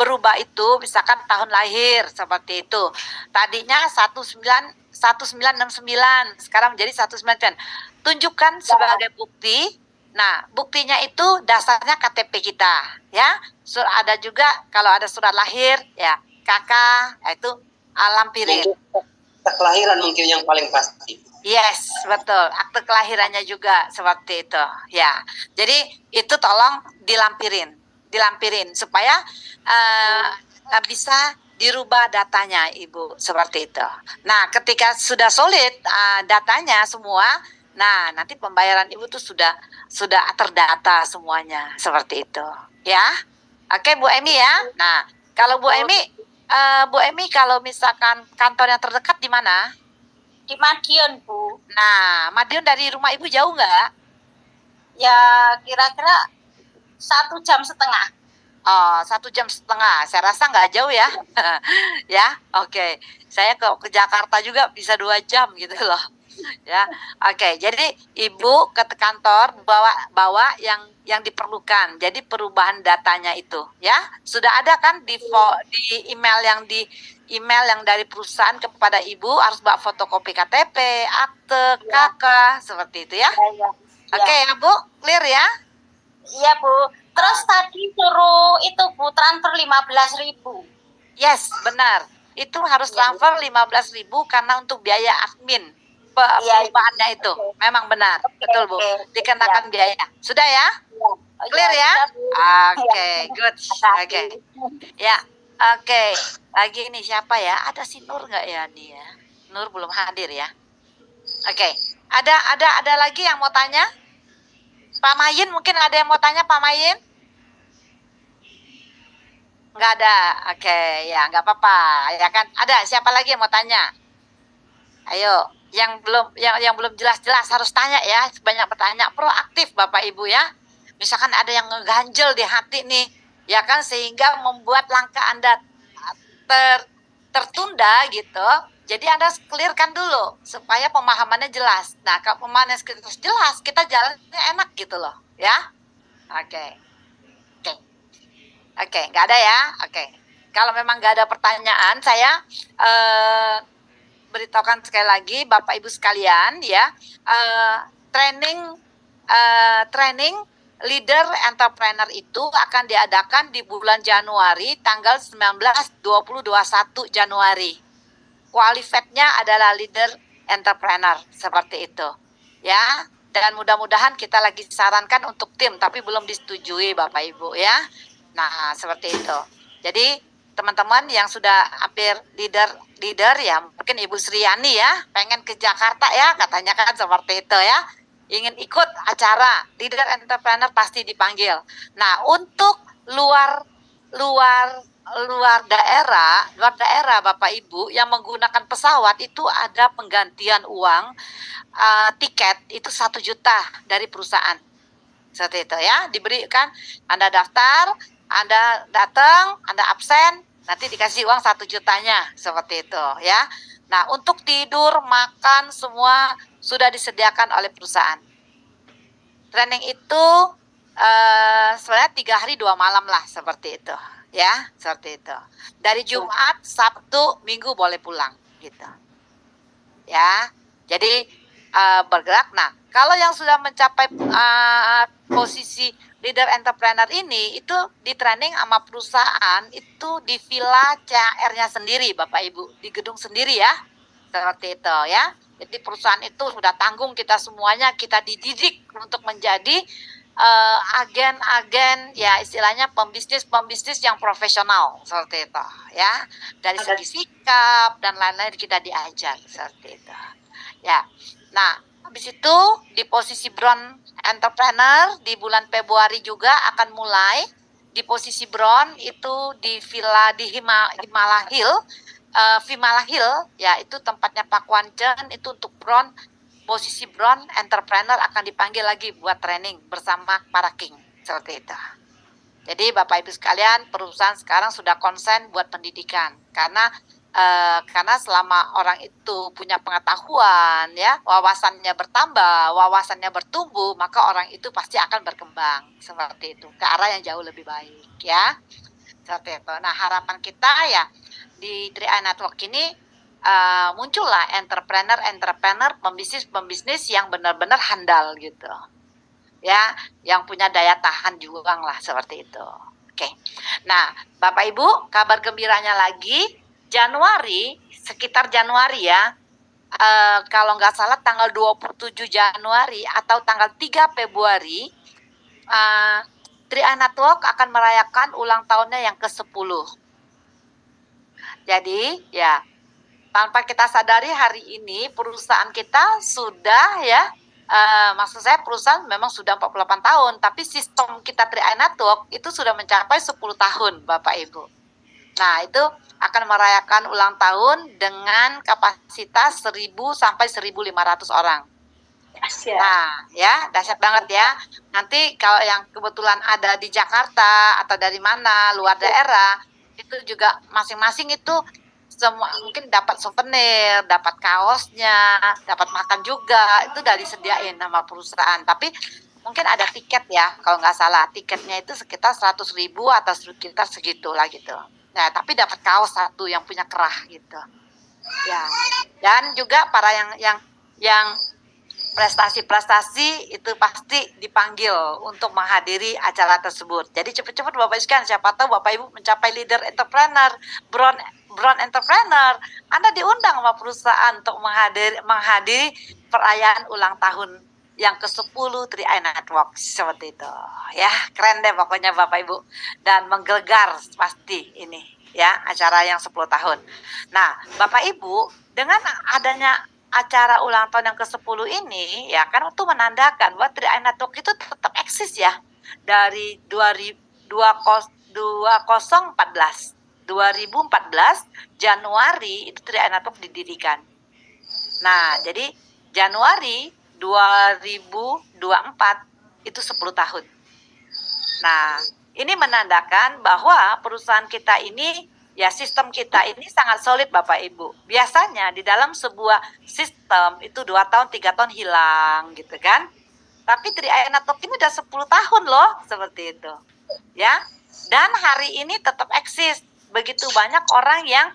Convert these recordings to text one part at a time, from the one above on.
berubah itu misalkan tahun lahir seperti itu. Tadinya 1969, sekarang menjadi 1999. Tunjukkan sebagai bukti. Nah, buktinya itu dasarnya KTP kita, ya. Ada juga kalau ada surat lahir, ya, kakak, itu lampirin. Akte kelahiran mungkin yang paling pasti. Yes, betul. Akte kelahirannya juga seperti itu, ya. Jadi itu tolong dilampirin supaya bisa dirubah datanya, Ibu, seperti itu. Nah, ketika sudah solid datanya semua, nah nanti pembayaran Ibu tuh sudah terdata semuanya seperti itu, ya. Oke, Bu Emi ya. Nah, kalau Bu Emi kalau misalkan kantor yang terdekat di mana? Di Madiun, Bu. Nah, Madiun dari rumah Ibu jauh nggak? Ya, kira-kira 1,5 jam. Oh, 1,5 jam. Saya rasa nggak jauh ya. Ya, oke. Saya ke Jakarta juga bisa 2 jam gitu loh. Ya, oke. Jadi Ibu ke kantor bawa yang diperlukan. Jadi perubahan datanya itu, ya. Sudah ada kan di email yang dari perusahaan kepada Ibu, harus bawa fotokopi KTP, akte, KK, seperti itu ya. Oke ya, Bu, clear ya? Iya, Bu. Terus tadi suruh itu, Bu, transfer 15.000. Yes, benar. Itu harus transfer 15.000 karena untuk biaya admin perubahannya itu. Memang benar. Betul, Bu. Dikenakan biaya. Sudah ya? Clear ya? Oke, good. Oke. Ya, oke. Lagi ini siapa ya? Ada si Nur nggak ya nih ya? Nur belum hadir ya. Oke. Ada lagi yang mau tanya? Pak Mayin mungkin ada yang mau tanya, Pak Mayin? Nggak ada. Oke, ya nggak apa-apa. Ya kan? Ada. Siapa lagi yang mau tanya? Ayo, yang belum jelas-jelas harus tanya ya. Banyak bertanya, proaktif Bapak Ibu ya. Misalkan ada yang ngeganjel di hati nih, ya kan, sehingga membuat langkah Anda tertunda gitu. Jadi Anda clearkan dulu supaya pemahamannya jelas. Nah, kalau pemahamannya jelas, kita jalannya enak gitu loh, ya. Oke, nggak ada ya. Oke. Kalau memang nggak ada pertanyaan, saya beritahukan sekali lagi Bapak Ibu sekalian ya, training leader entrepreneur itu akan diadakan di bulan Januari tanggal 19, 20, 21 Januari. Qualified-nya adalah leader entrepreneur seperti itu ya. Dan mudah-mudahan kita lagi sarankan untuk tim tapi belum disetujui Bapak Ibu ya. Nah, seperti itu. Jadi teman-teman yang sudah hampir leader ya, mungkin Ibu Sriani ya, pengen ke Jakarta ya, katanya kan seperti itu ya. Ingin ikut acara leader entrepreneur pasti dipanggil. Nah, untuk luar daerah Bapak Ibu yang menggunakan pesawat itu ada penggantian uang tiket itu 1 juta dari perusahaan. Seperti itu ya, diberikan Anda daftar, Anda datang, Anda absen, nanti dikasih uang 1 jutanya seperti itu ya. Nah, untuk tidur, makan semua sudah disediakan oleh perusahaan. Training itu sebenarnya 3 hari 2 malam lah seperti itu ya, seperti itu. Dari Jumat, Sabtu, Minggu boleh pulang gitu. Ya. Jadi bergerak. Nah, kalau yang sudah mencapai posisi leader entrepreneur ini itu di training sama perusahaan itu di villa CHR-nya sendiri Bapak Ibu, di gedung sendiri ya. Seperti itu ya. Jadi perusahaan itu sudah tanggung kita semuanya, kita dididik untuk menjadi agen-agen ya, istilahnya pembisnis yang profesional seperti itu ya. Dari segi sikap dan lain-lain kita diajar seperti itu. Ya. Nah, habis itu di posisi Brown Entrepreneur di bulan Februari juga akan mulai di posisi Brown itu di villa di Himala Hill ya, itu tempatnya Pak Kwancen, itu untuk Brown. Posisi Brown Entrepreneur akan dipanggil lagi buat training bersama para King seperti itu. Jadi Bapak Ibu sekalian, perusahaan sekarang sudah konsen buat pendidikan karena selama orang itu punya pengetahuan ya, wawasannya bertambah, wawasannya bertumbuh, maka orang itu pasti akan berkembang seperti itu ke arah yang jauh lebih baik ya. Seperti itu. Nah, harapan kita ya di 3i Network ini muncullah entrepreneur, pembisnis yang benar-benar handal gitu. Ya, yang punya daya tahan juang lah seperti itu. Oke. Nah, Bapak Ibu, kabar gembiranya lagi Januari, sekitar Januari ya. Kalau nggak salah tanggal 27 Januari atau tanggal 3 Februari 3i Network akan merayakan ulang tahunnya yang ke-10. Jadi ya tanpa kita sadari hari ini perusahaan kita sudah ya maksud saya perusahaan memang sudah 48 tahun, tapi sistem kita 3i Network itu sudah mencapai 10 tahun Bapak Ibu. Nah, itu akan merayakan ulang tahun dengan kapasitas 1.000 sampai 1.500 orang. Nah, ya, dahsyat banget ya. Nanti kalau yang kebetulan ada di Jakarta atau dari mana, luar daerah, itu juga masing-masing itu semua mungkin dapat souvenir, dapat kaosnya, dapat makan juga, itu udah disediain sama perusahaan. Tapi mungkin ada tiket ya, kalau nggak salah. Tiketnya itu sekitar 100.000 atau sekitar segitu lah gitu. Nah, tapi dapat kaos satu yang punya kerah gitu. Ya. Dan juga para yang prestasi-prestasi itu pasti dipanggil untuk menghadiri acara tersebut. Jadi cepat-cepat Bapak Ibu sekalian, siapa tahu Bapak Ibu mencapai leader entrepreneur, brown entrepreneur, Anda diundang sama perusahaan untuk menghadiri perayaan ulang tahun yang ke-10 3i Network seperti itu. Ya, keren deh pokoknya Bapak Ibu, dan menggelegar pasti ini ya acara yang 10 tahun. Nah, Bapak Ibu, dengan adanya acara ulang tahun yang ke-10 ini ya kan itu menandakan bahwa 3i Network itu tetap eksis ya dari 2014 Januari itu 3i Network didirikan. Nah, jadi Januari 2024 itu 10 tahun. Nah, ini menandakan bahwa perusahaan kita ini ya sistem kita ini sangat solid Bapak Ibu. Biasanya di dalam sebuah sistem itu 2 tahun, 3 tahun hilang gitu kan. Tapi 3i Network ini udah 10 tahun loh seperti itu. Ya. Dan hari ini tetap eksis. Begitu banyak orang yang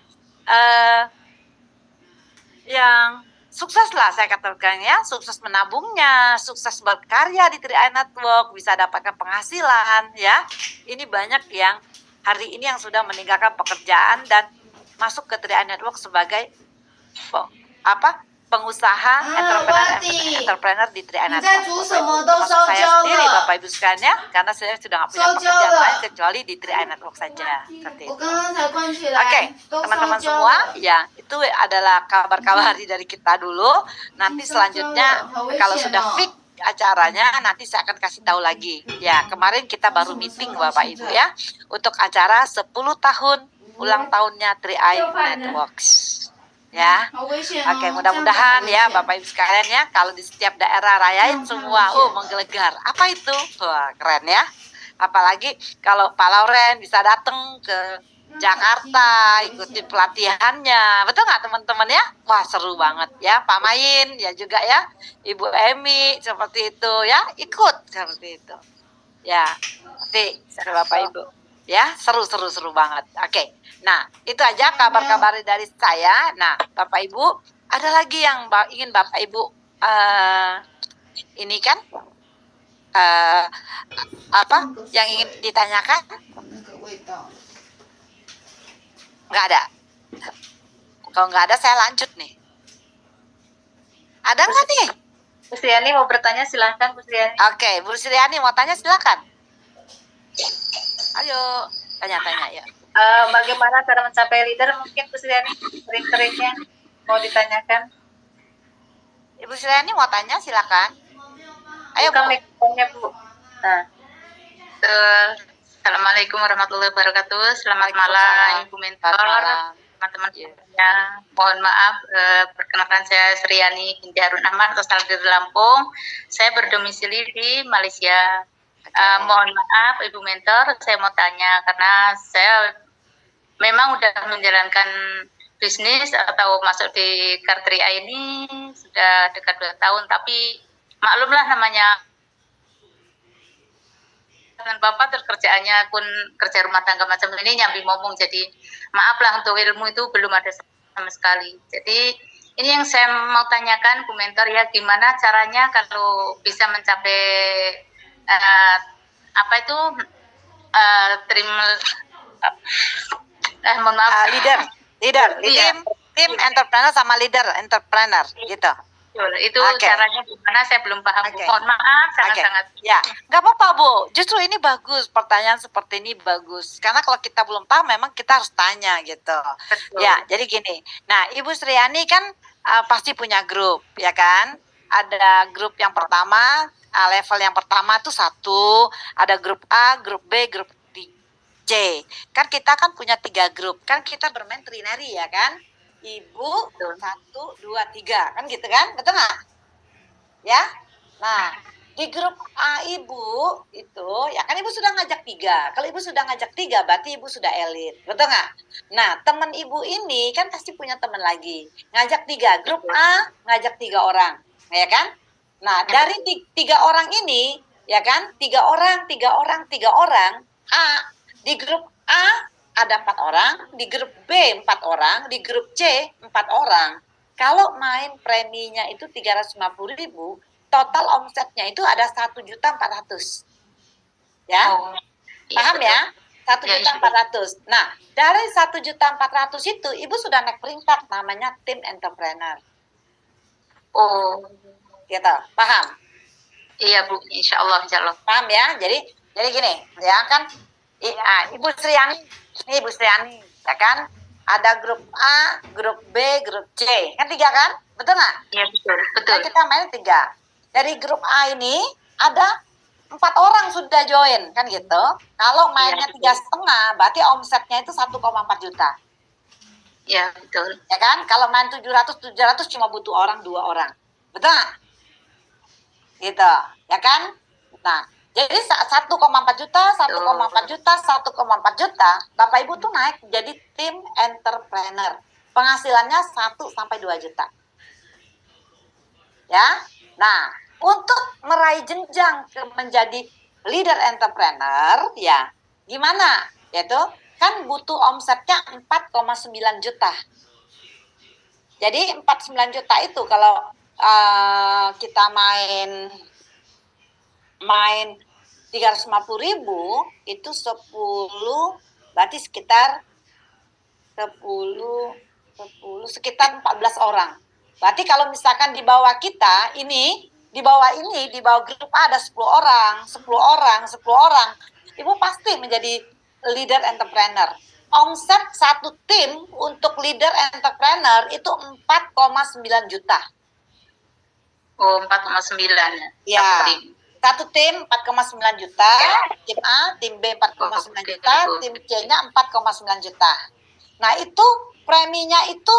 sukses lah saya katakan ya, sukses menabungnya, sukses berkarya di 3i Network, bisa dapatkan penghasilan ya. Ini banyak yang hari ini yang sudah meninggalkan pekerjaan dan masuk ke 3i Network sebagai pengusaha entrepreneur di 3i Network. Termasuk saya sendiri Bapak Ibu sekalian ya, karena saya sudah nggak punya pekerjaan lain kecuali di 3i Network saja. Seperti itu. Oke, teman-teman semua, ya itu adalah kabar-kabar dari kita dulu. Nanti selanjutnya kalau sudah fix acaranya nanti saya akan kasih tahu lagi. Ya, kemarin kita baru meeting Bapak Ibu ya untuk acara 10 tahun ulang tahunnya 3i Networks. Ya. Oke, mudah-mudahan ya Bapak Ibu sekalian ya kalau di setiap daerah rayain semua menggelegar. Apa itu? Wah, keren ya. Apalagi kalau Pak Lauren bisa datang ke Jakarta, ikuti pelatihannya, betul nggak teman-teman ya? Wah seru banget ya, Pak Main ya juga ya, Ibu Emi seperti itu ya, ikut seperti itu. Ya, nanti Bapak Ibu ya, seru banget. Oke, nah itu aja kabar-kabar dari saya. Nah Bapak Ibu, ada lagi yang ingin Bapak Ibu ini kan apa yang ingin ditanyakan? Nggak ada. Kalau nggak ada saya lanjut nih. Ada nggak nih? Bu Sriani mau bertanya silahkan Bu Sriani. Oke, Bu Sriani mau tanya silakan. Ayo tanya-tanya ya. Bagaimana cara mencapai leader mungkin Bu Sriani sering-seringnya mau ditanyakan. Ibu Sriani mau tanya silakan. Ayo Bu. Mikrofonnya Bu. Nah. Assalamualaikum warahmatullahi wabarakatuh. Selamat malam Ibu Mentor, teman-teman semuanya. Mohon maaf, perkenalkan saya Sriani Binti Harun Ahmad, asal dari Lampung. Saya berdomisili di Malaysia. Mohon maaf Ibu Mentor, saya mau tanya karena saya memang udah menjalankan bisnis atau masuk di Kartria ini sudah dekat 2 tahun, tapi maklumlah namanya kesehatan Bapak, terus kerjaannya pun kerja rumah tangga macam ini nyambi ngomong. Jadi maaf lah, untuk ilmu itu belum ada sama sekali. Jadi ini yang saya mau tanyakan, Bu Mentor, ya, gimana caranya kalau bisa mencapai apa itu mohon maaf, leader, Iya. tim entrepreneur sama leader entrepreneur gitu. Itu Oke. caranya gimana, saya belum paham, Bu. Oke. Mohon maaf, sangat-sangat. Ya, nggak apa-apa Bu. Justru ini bagus, pertanyaan seperti ini bagus. Karena kalau kita belum tahu, memang kita harus tanya gitu. Betul. Ya, jadi gini. Nah, Ibu Sriani kan pasti punya grup, ya kan? Ada grup yang pertama, level yang pertama tuh 1, ada grup A, grup B, grup C. Kan kita kan punya 3 grup. Kan kita bermain trinary, ya kan? Ibu, Betul. 1, 2, 3. Kan gitu kan? Betul nggak? Ya? Nah, di grup A Ibu itu, ya kan Ibu sudah ngajak 3. Kalau Ibu sudah ngajak 3, berarti Ibu sudah elit. Betul nggak? Nah, teman Ibu ini kan pasti punya teman lagi. Ngajak 3. Grup A ngajak 3 orang. Ya kan? Nah, dari 3 orang ini, ya kan? 3 orang, 3 orang, 3 orang. Di grup A ada 4 orang, di grup B 4 orang, di grup C 4 orang. Kalau main preminya itu 350.000, total omsetnya itu ada 1.400.000. Ya, paham betul. ya? 1.400.000. Nah, dari 1.400.000 itu, Ibu sudah naik peringkat, namanya tim entrepreneur. Gitu, paham? Iya Bu, insya Allah. Paham ya? Jadi gini, ya kan? Ibu Sriani, ini Ibu Sriani, ya kan? Ada grup A, grup B, grup C, kan 3 kan? Betul nggak? Iya betul. Kan kita main 3. Dari grup A ini ada 4 orang sudah join, kan gitu. Kalau mainnya 3,5, berarti omsetnya itu 1,4 juta. Iya betul. Ya kan? Kalau main 700 cuma butuh 2 orang. Betul nggak? Gitu, ya kan? Nah, jadi 1,4 juta, 1,4 juta, 1,4 juta, Bapak Ibu tuh naik jadi tim entrepreneur. Penghasilannya 1-2 juta. Ya. Nah, untuk meraih jenjang menjadi leader entrepreneur, ya gimana? Yaitu kan butuh omsetnya 4,9 juta. Jadi 49 juta itu kalau kita main 350.000 itu 10, berarti sekitar 10 sekitar 14 orang. Berarti kalau misalkan di bawah kita ini, di bawah grup A ada 10 orang, 10 orang, 10 orang. Ibu pasti menjadi leader entrepreneur. Omset satu tim untuk leader entrepreneur itu 4,9 juta. 4,9 ya. Satu tim 4,9 juta, tim A, tim B 4,9 juta, tim C-nya 4,9 juta. Nah itu preminya itu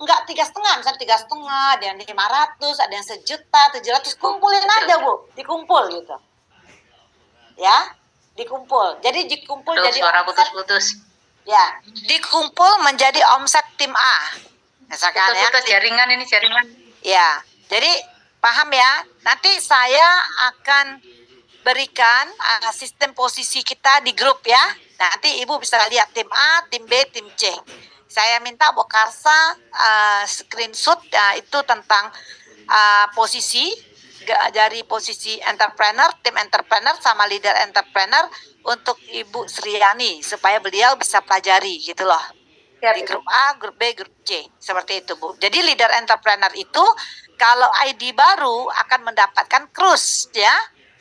enggak 3,5, misalnya 3,5, ada yang 500, ada yang 1.000.000, 700, kumpulin aja Bu, dikumpul gitu. Ya, dikumpul. Jadi dikumpul jadi suara putus-putus. Ya, dikumpul menjadi omset tim A. Misalkan putus, jaringan. Ya, jadi paham ya? Nanti saya akan berikan sistem posisi kita di grup ya. Nanti Ibu bisa lihat tim A, tim B, tim C. Saya minta Bu Karsa screenshot itu tentang posisi dari posisi entrepreneur, tim entrepreneur sama leader entrepreneur untuk Ibu Sriani supaya beliau bisa pelajari gitu loh. Di grup A, grup B, grup C. Seperti itu Bu. Jadi leader entrepreneur itu kalau ID baru akan mendapatkan cruise ya.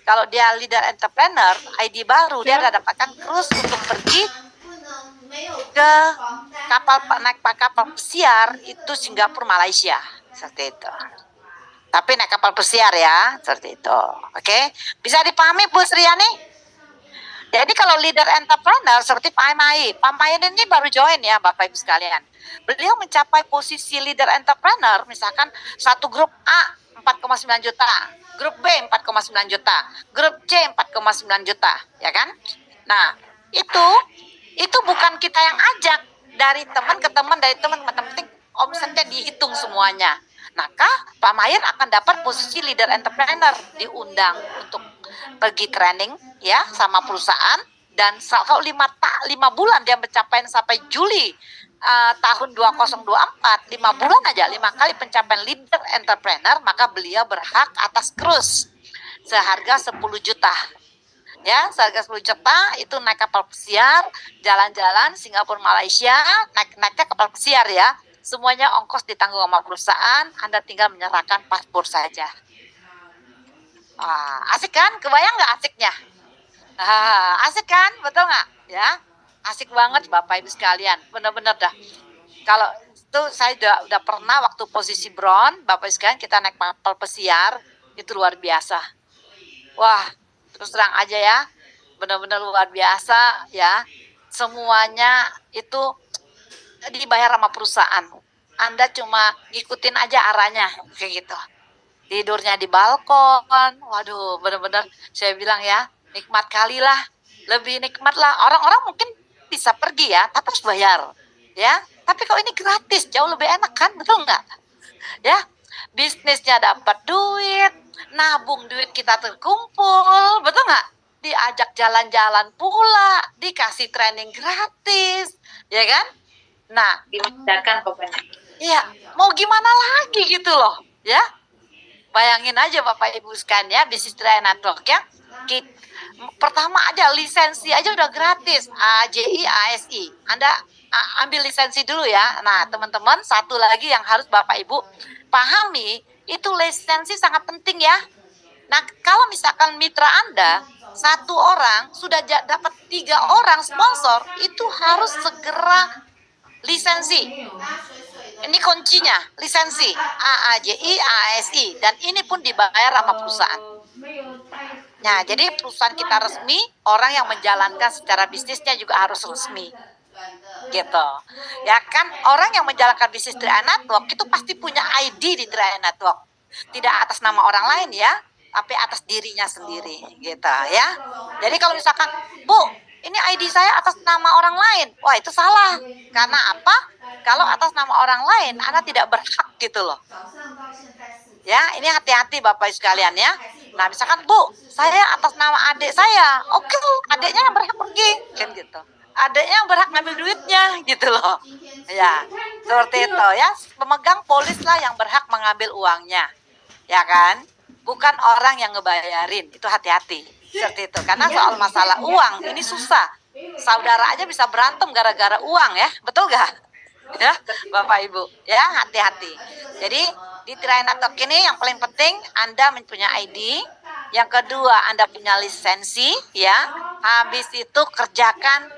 Kalau dia leader entrepreneur, ID baru dia akan dapatkan cruise untuk pergi ke naik kapal pesiar itu Singapura, Malaysia. Seperti itu. Tapi naik kapal pesiar ya, seperti itu. Oke? Bisa dipahami Bu Sriani? Jadi kalau leader entrepreneur seperti Pak Mai ini baru join ya Bapak Ibu sekalian. Beliau mencapai posisi leader entrepreneur, misalkan satu grup A 4,9 juta, grup B 4,9 juta, grup C 4,9 juta, ya kan? Nah, itu bukan kita yang ajak, dari teman ke teman, dari teman ke teman, omsetnya dihitung semuanya. Maka Pak Mayer akan dapat posisi leader entrepreneur, diundang untuk pergi training ya sama perusahaan, dan kalau 5 bulan dia mencapai sampai Juli tahun 2024, 5 bulan aja 5 kali pencapaian leader entrepreneur, maka beliau berhak atas cruise seharga 10 juta. Ya, seharga 10 juta itu naik kapal pesiar, jalan-jalan Singapura Malaysia, naiknya kapal pesiar ya. Semuanya ongkos ditanggung sama perusahaan, Anda tinggal menyerahkan paspor saja. Asik kan? Kebayang nggak asiknya? Asik kan? Betul nggak? Ya, asik banget Bapak Ibu sekalian. Benar-benar dah. Kalau itu saya udah pernah waktu posisi Brown, Bapak Ibu sekalian, kita naik kapal pesiar, itu luar biasa. Wah, terus terang aja ya, benar-benar luar biasa ya. Semuanya itu dibayar sama perusahaan. Anda cuma ngikutin aja arahnya, kayak gitu. Tidurnya di balkon, waduh, benar-benar saya bilang ya, nikmat kali lah, lebih nikmat lah. Orang-orang mungkin bisa pergi ya, tapi harus bayar, ya. Tapi kalau ini gratis, jauh lebih enak kan, betul nggak? Ya, bisnisnya dapat duit, nabung duit kita terkumpul, betul nggak? Diajak jalan-jalan pula, dikasih training gratis, ya kan? Nah, Dimudahkan pokoknya. iya, mau gimana lagi gitu loh, ya? Bayangin aja Bapak Ibu sekalian ya, bisnis Triad Network ya. Pertama aja lisensi aja udah gratis, AJI, ASI. Anda ambil lisensi dulu ya. Nah, teman-teman, satu lagi yang harus Bapak Ibu pahami, itu lisensi sangat penting ya. Nah, kalau misalkan mitra Anda satu orang sudah dapat 3 orang sponsor, itu harus segera lisensi. Ini kuncinya, lisensi AAJI, ASI, dan ini pun dibayar sama perusahaan. Nah, jadi perusahaan kita resmi, orang yang menjalankan secara bisnisnya juga harus resmi. Gitu. Ya kan, orang yang menjalankan bisnis Triad Network itu pasti punya ID di Triad Network. Tidak atas nama orang lain ya, tapi atas dirinya sendiri, gitu ya. Jadi kalau misalkan, Bu, ini ID saya atas nama orang lain. Wah, itu salah. Karena apa? Kalau atas nama orang lain, Anda tidak berhak gitu loh. Ya, ini hati-hati Bapak Ibu sekalian ya. Nah, misalkan, Bu, saya atas nama adik saya. Oke, adiknya yang berhak pergi. Kan gitu. Adiknya yang berhak ngambil duitnya gitu loh. Ya, seperti itu ya. Pemegang polis lah yang berhak mengambil uangnya. Ya kan? Bukan orang yang ngebayarin. Itu hati-hati. Seperti itu. Karena soal masalah uang ini susah. Saudara aja bisa berantem gara-gara uang ya. Betul gak? Ya, Bapak Ibu. Ya, hati-hati. Jadi di Triad Network ini yang paling penting Anda mempunyai ID. Yang kedua, Anda punya lisensi ya. Habis itu kerjakan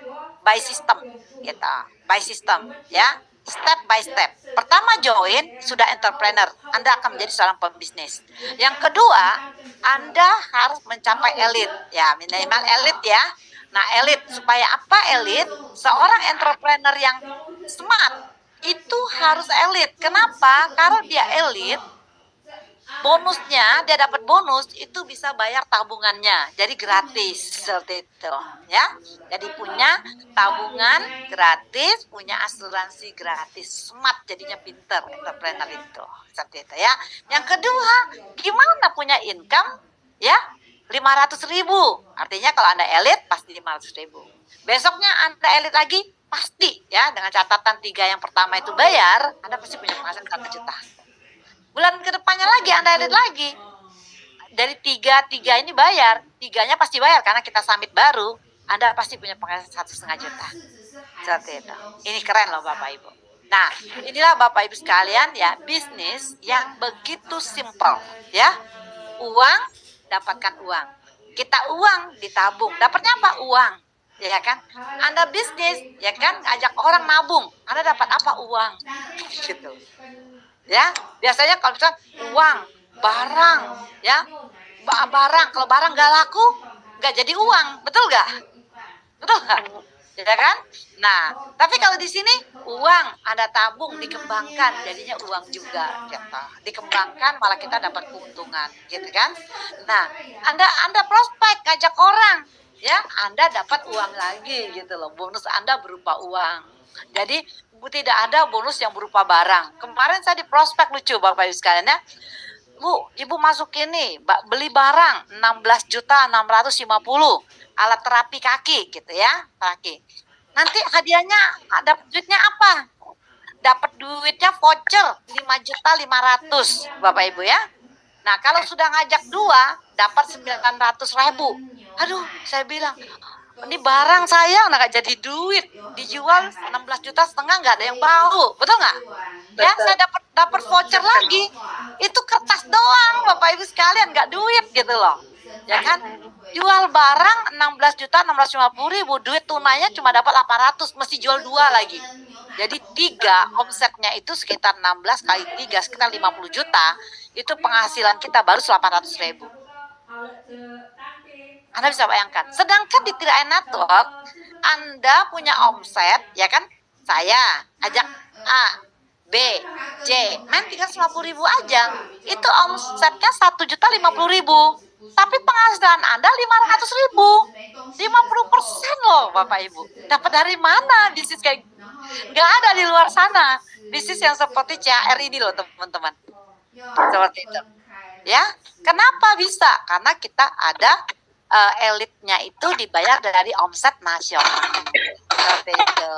by system gitu. By system ya. Step by step. Pertama join, sudah entrepreneur, Anda akan menjadi seorang pembisnis. Yang kedua, Anda harus mencapai elit. Ya, minimal elit ya. Nah, elit supaya apa elit? Seorang entrepreneur yang smart itu harus elit. Kenapa? Karena dia elit, bonusnya dia dapat bonus itu bisa bayar tabungannya, jadi gratis seperti itu ya. Jadi punya tabungan gratis, punya asuransi gratis, smart jadinya pinter entrepreneur itu seperti itu ya. Yang kedua, gimana punya income ya 500.000, artinya kalau Anda elit pasti 500.000. Besoknya Anda elit lagi pasti ya, dengan catatan 3 yang pertama itu bayar, Anda pasti punya penghasilan 1 juta. Bulan kedepannya lagi Anda elit lagi. Dari 3 ini bayar, 3-nya pasti bayar karena kita summit baru, Anda pasti punya penghasilan 1,5 juta. Seperti itu. Ini keren loh Bapak Ibu. Nah, inilah Bapak Ibu sekalian ya, bisnis yang begitu simpel ya. Uang, dapatkan uang. Kita uang ditabung, dapatnya apa? Uang. Ya kan? Anda bisnis, ya kan? Ajak orang nabung, Anda dapat apa? Uang. Gitu. Ya, biasanya kalau misalkan uang, barang, ya, barang, kalau barang gak laku, gak jadi uang, betul gak? Betul gak? Ya kan? Nah, tapi kalau di sini uang Anda tabung, dikembangkan, jadinya uang juga, gitu. Dikembangkan malah kita dapat keuntungan, gitu kan? Nah, Anda prospek, ngajak orang, ya, Anda dapat uang lagi, gitu loh. Bonus Anda berupa uang. Jadi tidak ada bonus yang berupa barang. Kemarin saya di prospek, lucu Bapak Ibu sekalian ya. Bu, Ibu masuk ini, beli barang 16.650.000 alat terapi kaki gitu ya, kaki. Nanti hadiahnya dapat duitnya apa? Dapat duitnya voucher 5.500.000 Bapak Ibu ya. Nah, kalau sudah ngajak 2 dapat 900.000. Aduh, saya bilang, ini barang saya nggak jadi duit, dijual 16,5 juta nggak ada yang bau, betul nggak? Ya, saya dapat voucher lagi, itu kertas doang, Bapak Ibu sekalian, nggak duit gitu loh, ya kan? Jual barang 16.650.000, duit tunainya cuma dapat 800, mesti jual 2 lagi. Jadi 3 omsetnya itu sekitar 16 kali 3 sekitar 50 juta, itu penghasilan kita baru 800.000. Anda bisa bayangkan. Sedangkan di Triai Network, Anda punya omset, ya kan? Saya ajak A, B, C, main 350.000 aja. Itu omsetnya 1.050.000. Tapi penghasilan Anda 500.000. 50% loh Bapak Ibu. Dapat dari mana bisnis kayak nggak ada di luar sana. Bisnis yang seperti CHR ini loh teman-teman. Seperti itu. Ya, kenapa bisa? Karena kita ada elitnya itu dibayar dari omset nasional. Seperti itu.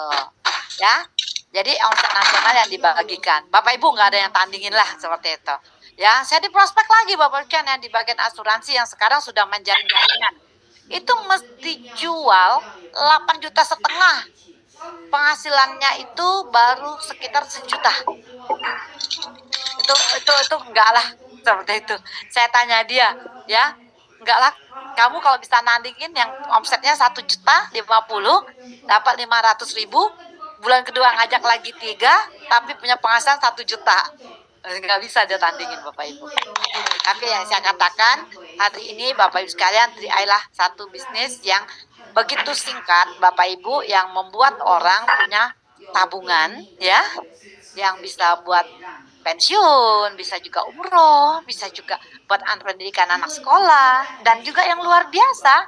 Ya. Jadi omset nasional yang dibagikan. Bapak Ibu nggak ada yang tandingin lah seperti itu. Ya, saya di prospek lagi Bapak Ibu yang di bagian asuransi yang sekarang sudah menjalin jaringan. Itu mesti jual 8,5 juta. Penghasilannya itu baru sekitar 1 juta. Itu enggak lah seperti itu. Saya tanya dia, ya, enggak lah. Kamu kalau bisa nandingin yang omsetnya 1.050.000 dapat 500.000, bulan kedua ngajak lagi 3 tapi punya penghasilan 1 juta. Enggak bisa dia tandingin Bapak Ibu. Tapi yang saya katakan hari ini Bapak Ibu sekalian, Triai lah satu bisnis yang begitu singkat Bapak Ibu, yang membuat orang punya tabungan ya, yang bisa buat pensiun, bisa juga umroh, bisa juga buat pendidikan anak sekolah, dan juga yang luar biasa,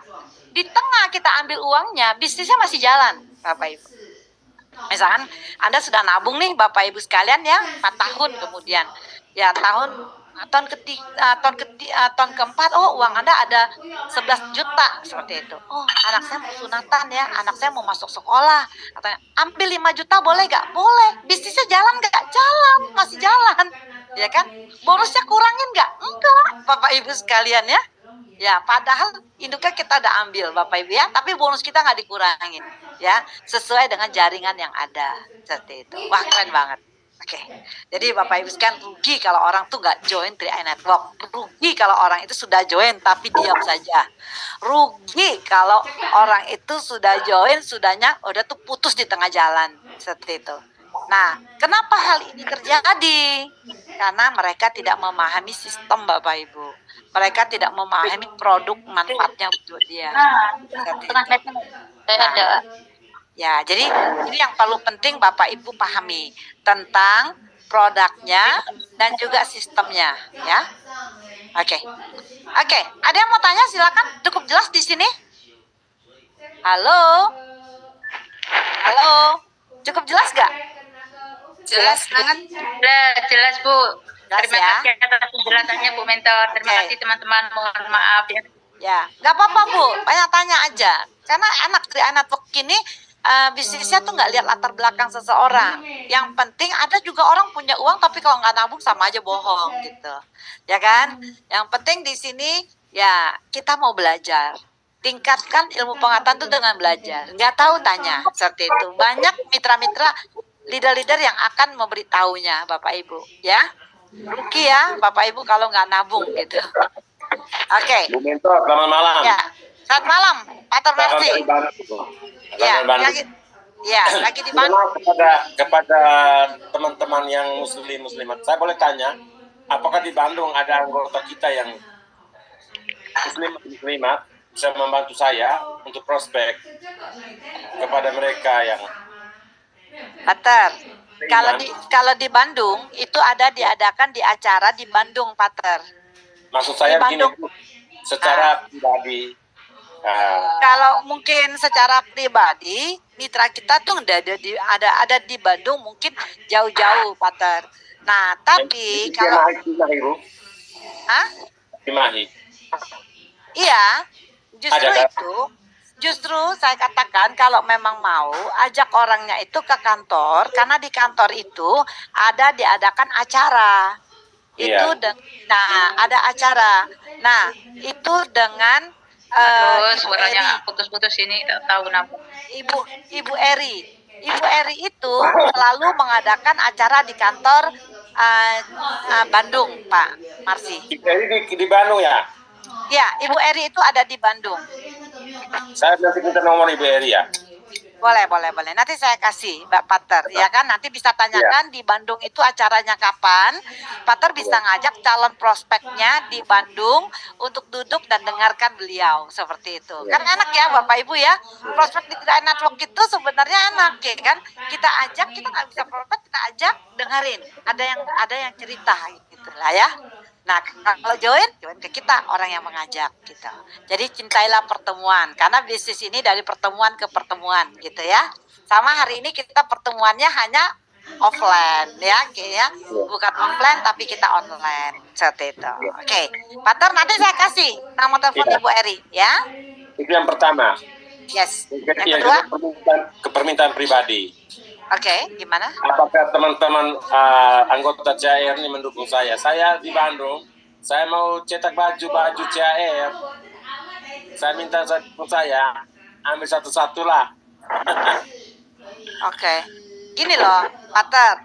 di tengah kita ambil uangnya, bisnisnya masih jalan, Bapak Ibu. Misalkan Anda sudah nabung nih Bapak Ibu sekalian ya, 4 tahun kemudian, ya tahun keempat, oh uang Anda ada 11 juta seperti itu. Oh, anak saya mau sunatan ya, anak saya mau masuk sekolah. Katanya, ambil 5 juta boleh gak? Boleh. Bisnisnya jalan gak? Jalan, masih jalan. Ya kan? Bonusnya kurangin gak? Enggak, Bapak Ibu sekalian ya. Ya, padahal induknya kita udah ambil Bapak Ibu ya, tapi bonus kita nggak dikurangin ya, sesuai dengan jaringan yang ada seperti itu. Wah, keren banget. Oke, jadi Bapak Ibu sekalian, rugi kalau orang tuh nggak join Triai Network. Rugi kalau orang itu sudah join tapi diam saja. Rugi kalau orang itu sudah join, sudahnya udah tuh putus di tengah jalan seperti itu. Nah, kenapa hal ini terjadi? Karena mereka tidak memahami sistem Bapak Ibu. Mereka tidak memahami produk manfaatnya untuk dia. Nah, ya, jadi ini yang perlu penting Bapak Ibu pahami tentang produknya dan juga sistemnya, ya. Oke. Ada yang mau tanya? Silakan. Cukup jelas di sini? Halo. Cukup jelas gak? Jelas banget. Jelas Bu. Terima kasih atas penjelasannya Bu Mentor. Terima kasih teman-teman. Mohon maaf ya. Ya, nggak apa-apa Bu. Banyak tanya aja. Karena anak Triai Network ini bisnisnya tuh nggak lihat latar belakang seseorang. Yang penting ada juga orang punya uang tapi kalau nggak nabung sama aja bohong gitu, ya kan? Yang penting di sini ya kita mau belajar, tingkatkan ilmu pengetahuan itu dengan belajar. Nggak tahu tanya seperti itu. Banyak mitra-mitra leader-leader yang akan memberitahunya Bapak Ibu, ya. Rugi ya Bapak Ibu kalau nggak nabung gitu. Oke. Bu Mentor, selamat malam. Ya, selamat malam, Pater Mercy. Lagi di Bandung. Kepada teman-teman yang muslimat, saya boleh tanya, apakah di Bandung ada anggota kita yang muslimat bisa membantu saya untuk prospek kepada mereka yang Pater, kalau di Bandung itu diadakan di acara di Bandung, Pater. Maksud saya begini, secara pribadi. Kalau mungkin secara pribadi, mitra kita tuh ada di Bandung, mungkin jauh-jauh, Pater. Nah, tapi kalau Hah? Cimahi. Iya, justru Ada, Kak? itu, justru saya katakan kalau memang mau ajak orangnya itu ke kantor, karena di kantor itu diadakan acara. Itu Iya. nah ada acara. Nah, itu dengan Halo, Ibu Eri, suaranya putus-putus ini, tak tahu kenapa. Ibu Ibu Eri. Ibu Eri itu selalu mengadakan acara di kantor Bandung, Pak Marsi. Jadi di Bandung ya? Ya, Ibu Eri itu ada di Bandung. Saya nanti minta nomor Ibu Eri ya. Boleh. Nanti saya kasih Mbak Pater, ya kan? Nanti bisa tanyakan di Bandung itu acaranya kapan. Pater bisa ngajak calon prospeknya di Bandung untuk duduk dan dengarkan beliau seperti itu. Kan enak ya Bapak Ibu ya. Prospek di Kedai Network itu sebenarnya enak ya kan? Kita ajak, kita nggak bisa prospek, kita ajak dengerin. Ada yang cerita gitu lah ya. Nah, kalau join ke kita, orang yang mengajak gitu. Jadi cintailah pertemuan, karena bisnis ini dari pertemuan ke pertemuan gitu ya. Sama hari ini kita pertemuannya hanya offline ya, kayaknya bukan offline tapi kita online seperti itu. Oke, Pater nanti saya kasih nomor telepon Ibu Eri ya. Itu yang pertama. Yes. Yang Yang kedua, ke permintaan pribadi. oke, gimana? Apakah teman-teman anggota CAR ini mendukung saya? Saya di Bandung, saya mau cetak baju CAR. Saya minta saya ambil satu-satu lah. Oke. Gini loh, Pater,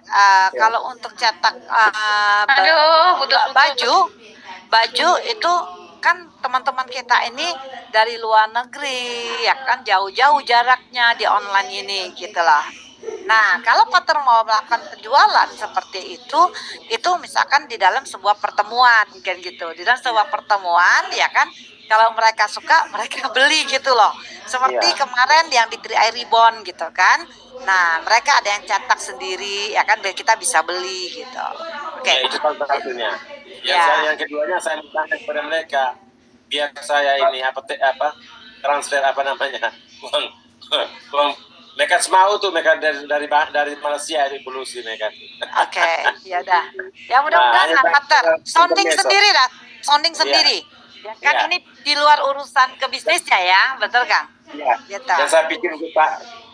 kalau untuk cetak Aduh, putus-putus. baju itu kan teman-teman kita ini dari luar negeri, ya kan jauh-jauh jaraknya di online ini gitu lah. Nah, kalau Pater mau melakukan penjualan seperti itu misalkan di dalam sebuah pertemuan kan gitu. Di dalam sebuah pertemuan ya kan, kalau mereka suka mereka beli gitu loh. Seperti kemarin yang di 3i Ribbon gitu kan. Nah, mereka ada yang cetak sendiri ya kan, biar kita bisa beli gitu. Oke. Ya, itu salah satunya. Ya. Yang keduanya saya minta kepada mereka biar saya ini transfer uang mereka mau tuh mereka dari Malaysia di Bulusi mereka. Oke, ya udah. Ya mudah-mudahan Pater sounding sendiri lah, sounding sendiri. Ya kan ini di luar urusan ke bisnisnya ya, betul Kang? Iya. Gitu. Dan saya pikir Pak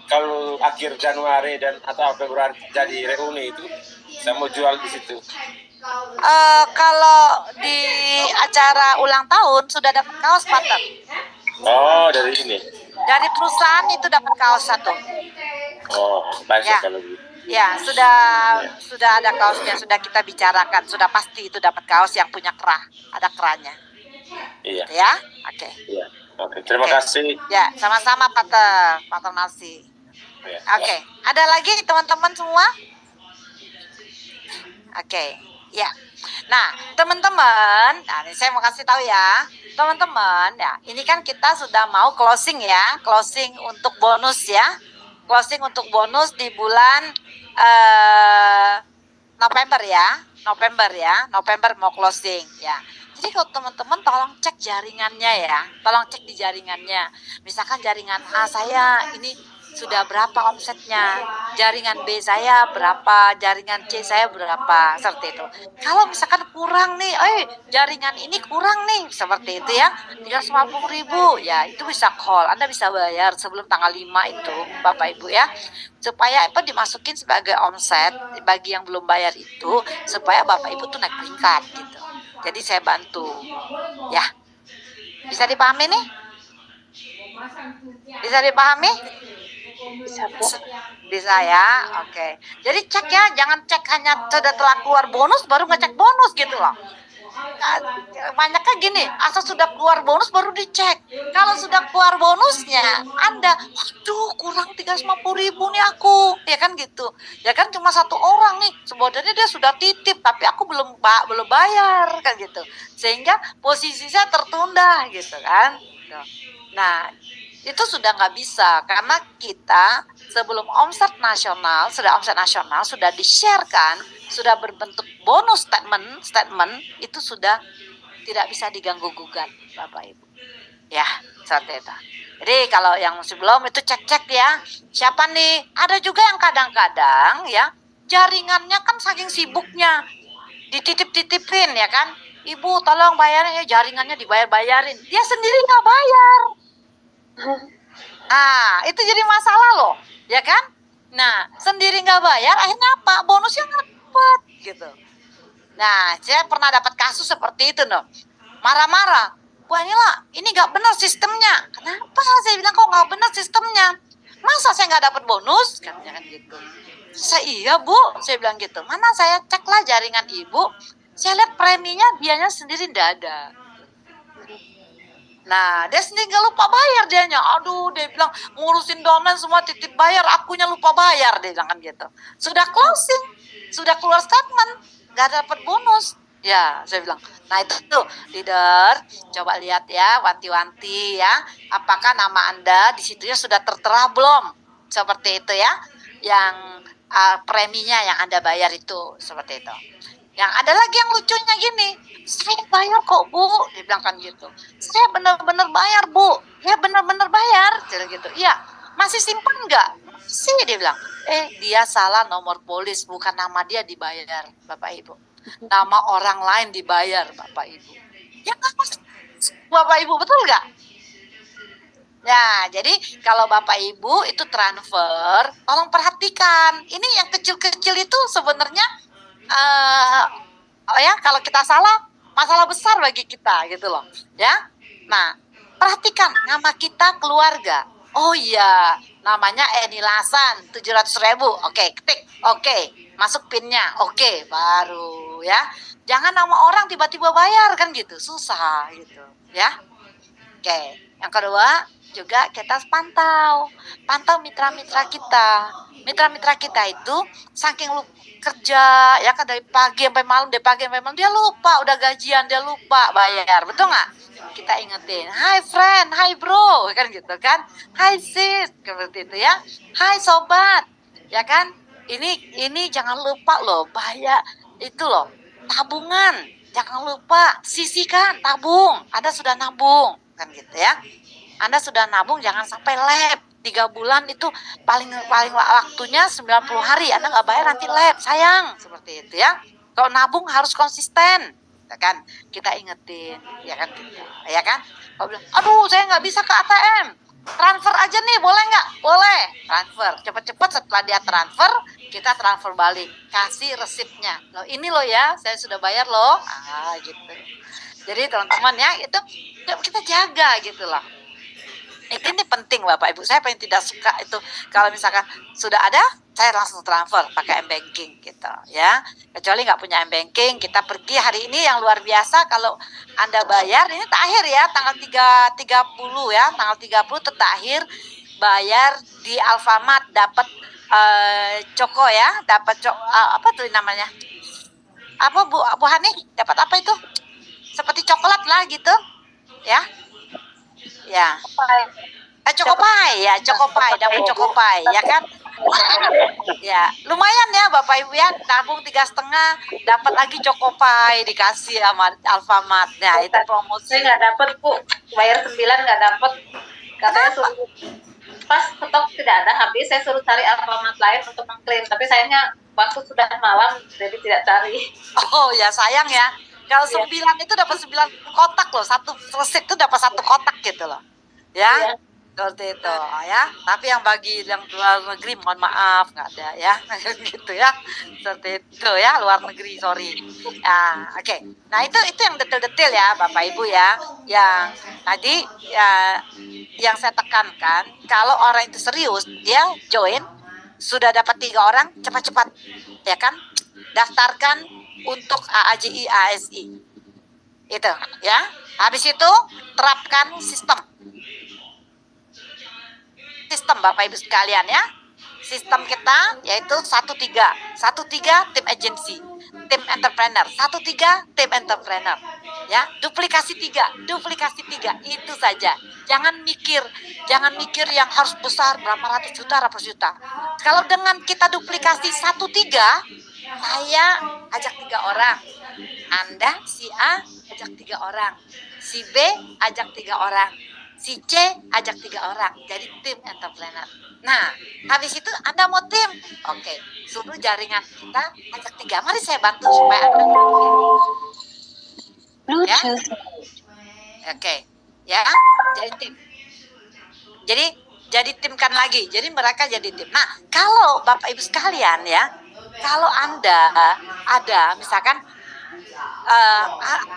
kalau akhir Januari atau Februari jadi reuni itu saya mau jual di situ. Kalau di acara ulang tahun sudah dapat kaos Pater. Oh, dari ini. Dari perusahaan itu dapat kaos satu. Oh, baik Ya. kalau gitu. Ya, sudah ada kaosnya, sudah kita bicarakan, sudah pasti itu dapat kaos yang punya kerah, ada kerahnya. Iya. Gitu ya. Oke. Iya. Oke, terima kasih. Ya, sama-sama Pater Marsi. Ya. Oke, ada lagi teman-teman semua? Oke, ya. Nah, teman-teman, ini saya mau kasih tahu ya, teman-teman, ya, ini kan kita sudah mau closing ya, closing untuk bonus ya, closing untuk bonus di bulan November ya, November mau closing ya. Jadi kalau teman-teman tolong cek jaringannya ya, tolong cek di jaringannya. Misalkan jaringan A saya ini sudah berapa omsetnya, jaringan B saya berapa, jaringan C saya berapa, seperti itu. Kalau misalkan kurang nih, jaringan ini kurang nih, seperti itu ya, 350.000 ya, itu bisa call, Anda bisa bayar sebelum tanggal 5 itu, Bapak Ibu ya, supaya itu dimasukin sebagai omset bagi yang belum bayar itu, supaya Bapak Ibu tuh naik peringkat gitu. Jadi saya bantu, ya, bisa dipahami nih? Bisa dipahami? Bisa ya, oke. Jadi cek ya, jangan cek hanya sudah telah keluar bonus baru ngecek bonus gitu loh. Banyaknya gini, asal sudah keluar bonus baru dicek. Kalau sudah keluar bonusnya, Anda, waduh kurang 350.000 nih aku, ya kan gitu. Ya kan cuma satu orang nih, sebenarnya dia sudah titip, tapi aku belum bayar kan gitu. Sehingga posisi saya tertunda gitu kan. Nah, itu sudah nggak bisa karena kita sebelum omset nasional sudah di-sharekan, sudah berbentuk bonus statement itu sudah tidak bisa diganggu gugat Bapak Ibu. Ya, seperti itu. Jadi kalau yang sebelum itu cek-cek ya, siapa nih? Ada juga yang kadang-kadang ya jaringannya kan saking sibuknya dititip-titipin ya kan. Ibu tolong bayarin ya, jaringannya dibayar-bayarin. Dia sendiri nggak bayar. Itu jadi masalah loh, ya kan? Nah, sendiri nggak bayar, akhirnya apa? Bonusnya nggak dapat, gitu. Nah, saya pernah dapat kasus seperti itu, no. Marah-marah. Wah, ini nggak benar sistemnya. Kenapa? Saya bilang, kok nggak benar sistemnya? Masa saya nggak dapat bonus? Katanya kan gitu. Iya, Bu. Saya bilang gitu. Mana saya ceklah jaringan Ibu. Saya lihat preminya dianya sendiri nggak ada. Nah, dia sendiri nggak lupa bayar dianya. Aduh, dia bilang ngurusin downline semua titip bayar, akunya lupa bayar, dia bilang kan gitu. Sudah closing, sudah keluar statement, nggak dapat bonus. Ya, saya bilang. Nah itu tuh, leader, coba lihat ya, wanti-wanti ya. Apakah nama Anda di situnya sudah tertera belum? Seperti itu ya. Yang preminya yang Anda bayar itu, seperti itu. Yang ada lagi yang lucunya gini, saya bayar kok Bu, dia bilang kan gitu. Saya benar-benar bayar Bu, ya benar-benar bayar, dia gitu. Iya, masih simpan nggak? Masih, dia bilang. Dia salah nomor polis, bukan nama dia dibayar, Bapak Ibu. Nama orang lain dibayar, Bapak Ibu. Ya nggak mas, Bapak Ibu, betul nggak? Ya, jadi kalau Bapak Ibu itu transfer, tolong perhatikan. Ini yang kecil-kecil itu sebenarnya ya kalau kita salah masalah besar bagi kita gitu loh ya. Nah perhatikan nama kita keluarga. Oh iya, namanya Eni Lasan 700.000. Oke, ketik. Oke, masuk pinnya. Oke, baru ya. Jangan nama orang tiba-tiba bayar kan gitu, susah gitu ya. Oke, yang kedua juga kita pantau mitra-mitra kita. Mitra-mitra kita itu saking kerja ya kan dari pagi sampai malam, dia lupa udah gajian, dia lupa bayar, betul nggak? Kita ingetin, hi friend, hi bro, kan gitu kan, hi sis, seperti itu ya, hi sobat, ya kan, ini jangan lupa loh bayar itu loh, tabungan, jangan lupa sisihkan, tabung, Anda sudah nabung, kan gitu ya, Anda sudah nabung jangan sampai lep. 3 bulan itu paling waktunya 90 hari, Anda nggak bayar nanti lep, sayang, seperti itu ya. Kalau nabung harus konsisten, ya kan? Kita ingetin, ya kan? Ya kan? Kalau bilang, aduh saya nggak bisa ke ATM, transfer aja nih, boleh nggak? Boleh, transfer. Cepat-cepat setelah dia transfer, kita transfer balik, kasih resipnya. Loh ini loh ya, saya sudah bayar loh, gitu. Jadi teman-teman ya, itu kita jaga gitu loh. Ini penting Bapak Ibu, saya paling tidak suka itu kalau misalkan sudah ada saya langsung transfer pakai M-Banking gitu ya, kecuali nggak punya M-Banking kita pergi hari ini yang luar biasa kalau Anda bayar ini terakhir ya tanggal 30 ya, tanggal 30 terakhir bayar di Alfamart dapat Coko ya, dapat apa tuh namanya, apa Bu Hani dapat apa itu seperti coklat lah gitu ya. Ya, Cokopai ya, Cokopai, dapat Cokopai ya kan? Ya, lumayan ya Bapak Ibu ya, tabung 3,5 dapat lagi Cokopai dikasih sama Alfamart. Nah itu promosi. Saya nggak dapat Bu, bayar 9 nggak dapat. Katanya suruh pas stok tidak ada habis, saya suruh cari Alfamart lain untuk mengklaim, tapi sayangnya waktu sudah malam jadi tidak cari. Oh ya sayang ya. Kalau 9 itu dapat 9 kotak loh, satu resep itu dapat 1 kotak gitu loh, ya, seperti itu ya. Tapi yang bagi yang luar negeri mohon maaf nggak ada ya, gitu ya, seperti itu ya, luar negeri sorry. Ya, oke. Nah itu yang detail-detail ya Bapak Ibu ya, yang tadi ya, yang saya tekankan kalau orang itu serius dia join sudah dapat 3 orang cepat-cepat ya kan, daftarkan untuk AAJI ASI itu ya. Habis itu terapkan sistem Bapak Ibu sekalian ya. Sistem kita yaitu 13 tim agency, tim entrepreneur, 13 tim entrepreneur ya. Duplikasi 3 itu saja. Jangan mikir yang harus besar berapa ratus juta. Kalau dengan kita duplikasi 13, saya ajak 3 orang, Anda si A ajak 3 orang, si B ajak 3 orang, si C ajak 3 orang, jadi tim entrepreneur. Nah, habis itu Anda mau tim, oke, suruh jaringan kita ajak 3. Mari saya bantu supaya Anda Ya, oke, ya, jadi tim. Jadi timkan lagi. Jadi mereka jadi tim. Nah, kalau Bapak Ibu sekalian ya, kalau Anda ada misalkan